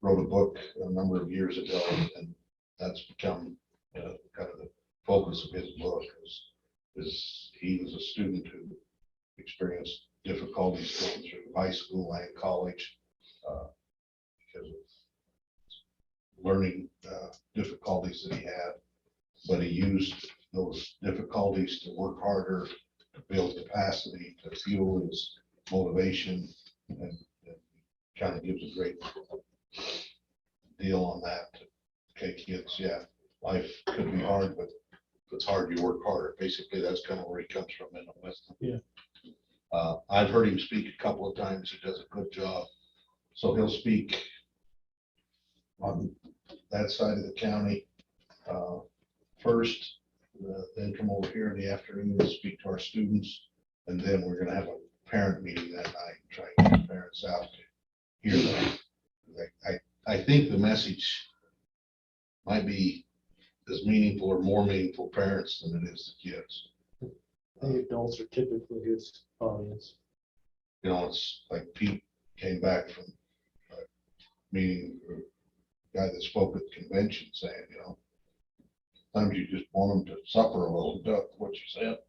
wrote a book a number of years ago, and that's become kind of the focus of his book, is he was a student who experienced difficulties going through high school and college because of learning difficulties that he had. But he used those difficulties to work harder, to build capacity, to fuel his motivation, and kind of gives a great deal on that. Okay, kids, yeah, life could be hard, but if it's hard, you work harder. Basically, that's kind of where he comes from in the West. Yeah. I've heard him speak a couple of times. He does a good job. So he'll speak on that side of the county first, then come over here in the afternoon and speak to our students. And then we're gonna have a parent meeting that night, and try and get the parents out to hear that. I think the message might be as meaningful or more meaningful to parents than it is to kids. The adults are typically his audience. You know, it's like Pete came back from a meeting, a guy that spoke at the convention saying, you know, sometimes you just want them to suffer a little, duck what you said.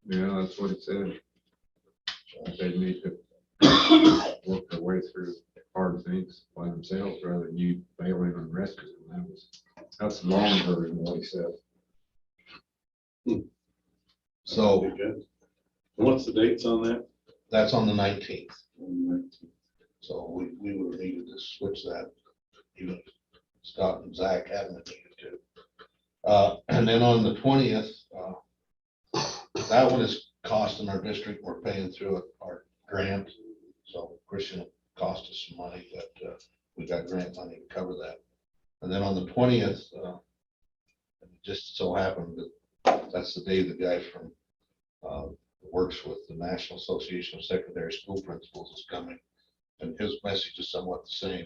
Yeah, that's what it said. They need to work their way through hard things by themselves rather than you bailing and rescuing them. That's the long version of what he said. So That'd be good. What's the dates on that? that's on the 19th. So we would have needed to switch that, even Scott and Zach hadn't needed to. And then on the 20th, that one is costing our district. We're paying through our grant. So Christian cost us some money, but we got grant money to cover that. And then on the 20th, it just so happened that that's the day the guy from works with the National Association of Secondary School Principals is coming. And his message is somewhat the same.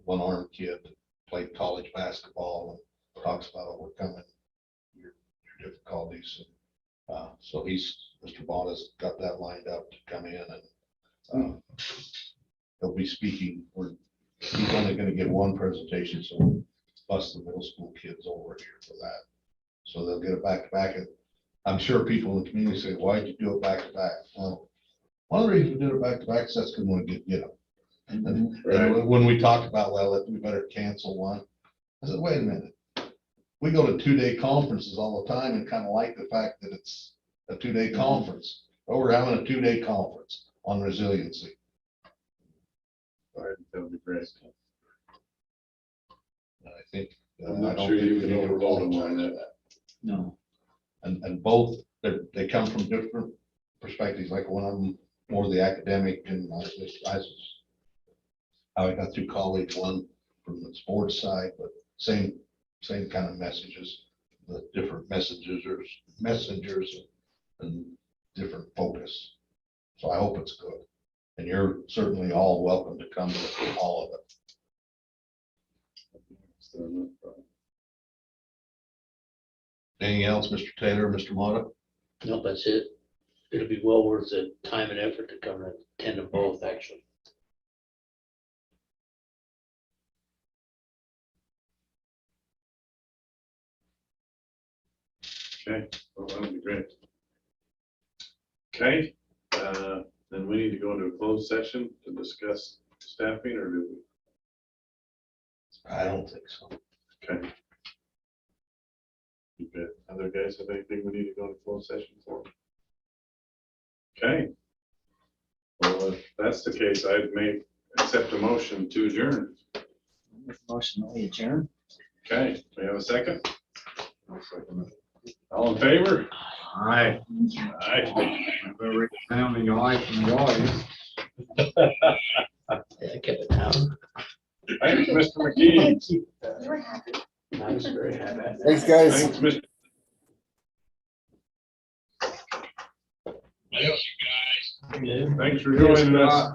One armed kid played college basketball and talks about overcoming your difficulties. And so Mr. Bott has got that lined up to come in, and he'll be speaking. He's only going to give one presentation, so we'll bus the middle school kids over here for that. So they'll get it back to back. And I'm sure people in the community say, why'd you do it back to back? Well, one of the reasons we did it back to back is that's because we want to get them. And when we talked about, well, we better cancel one, I said, wait a minute. We go to 2-day conferences all the time and kind of like the fact that it's a 2-day conference. But we're having a 2-day conference on resiliency. That would be great. And I think. I'm I not don't sure think you we can need to overload them on apologize that. for No. And both, they come from different perspectives, like one of them more the academic, and I got through college, one from the sports side, but same kind of messages, the different messengers and different focus. So I hope it's good. And you're certainly all welcome to come to all of it. Anything else, Mr. Taylor, Mr. Mota? Nope, that's it. It'll be well worth the time and effort to come and attend them both, actually. Okay, well, that would be great. Okay, then we need to go into a closed session to discuss staffing, or do we? I don't think so. Okay. You bet. Other guys have anything we need to go to closed session for? Okay. Well, if that's the case, I'd accept a motion to adjourn. Motion to adjourn. Okay, we have a second? All in favor? All right. Aye. Very sounding aye from the audience. Yeah, I kept it down. Thanks, Mr. McKee. I was very happy. Thanks, guys. Thanks, Mr. Thanks, you guys. Thanks for joining us.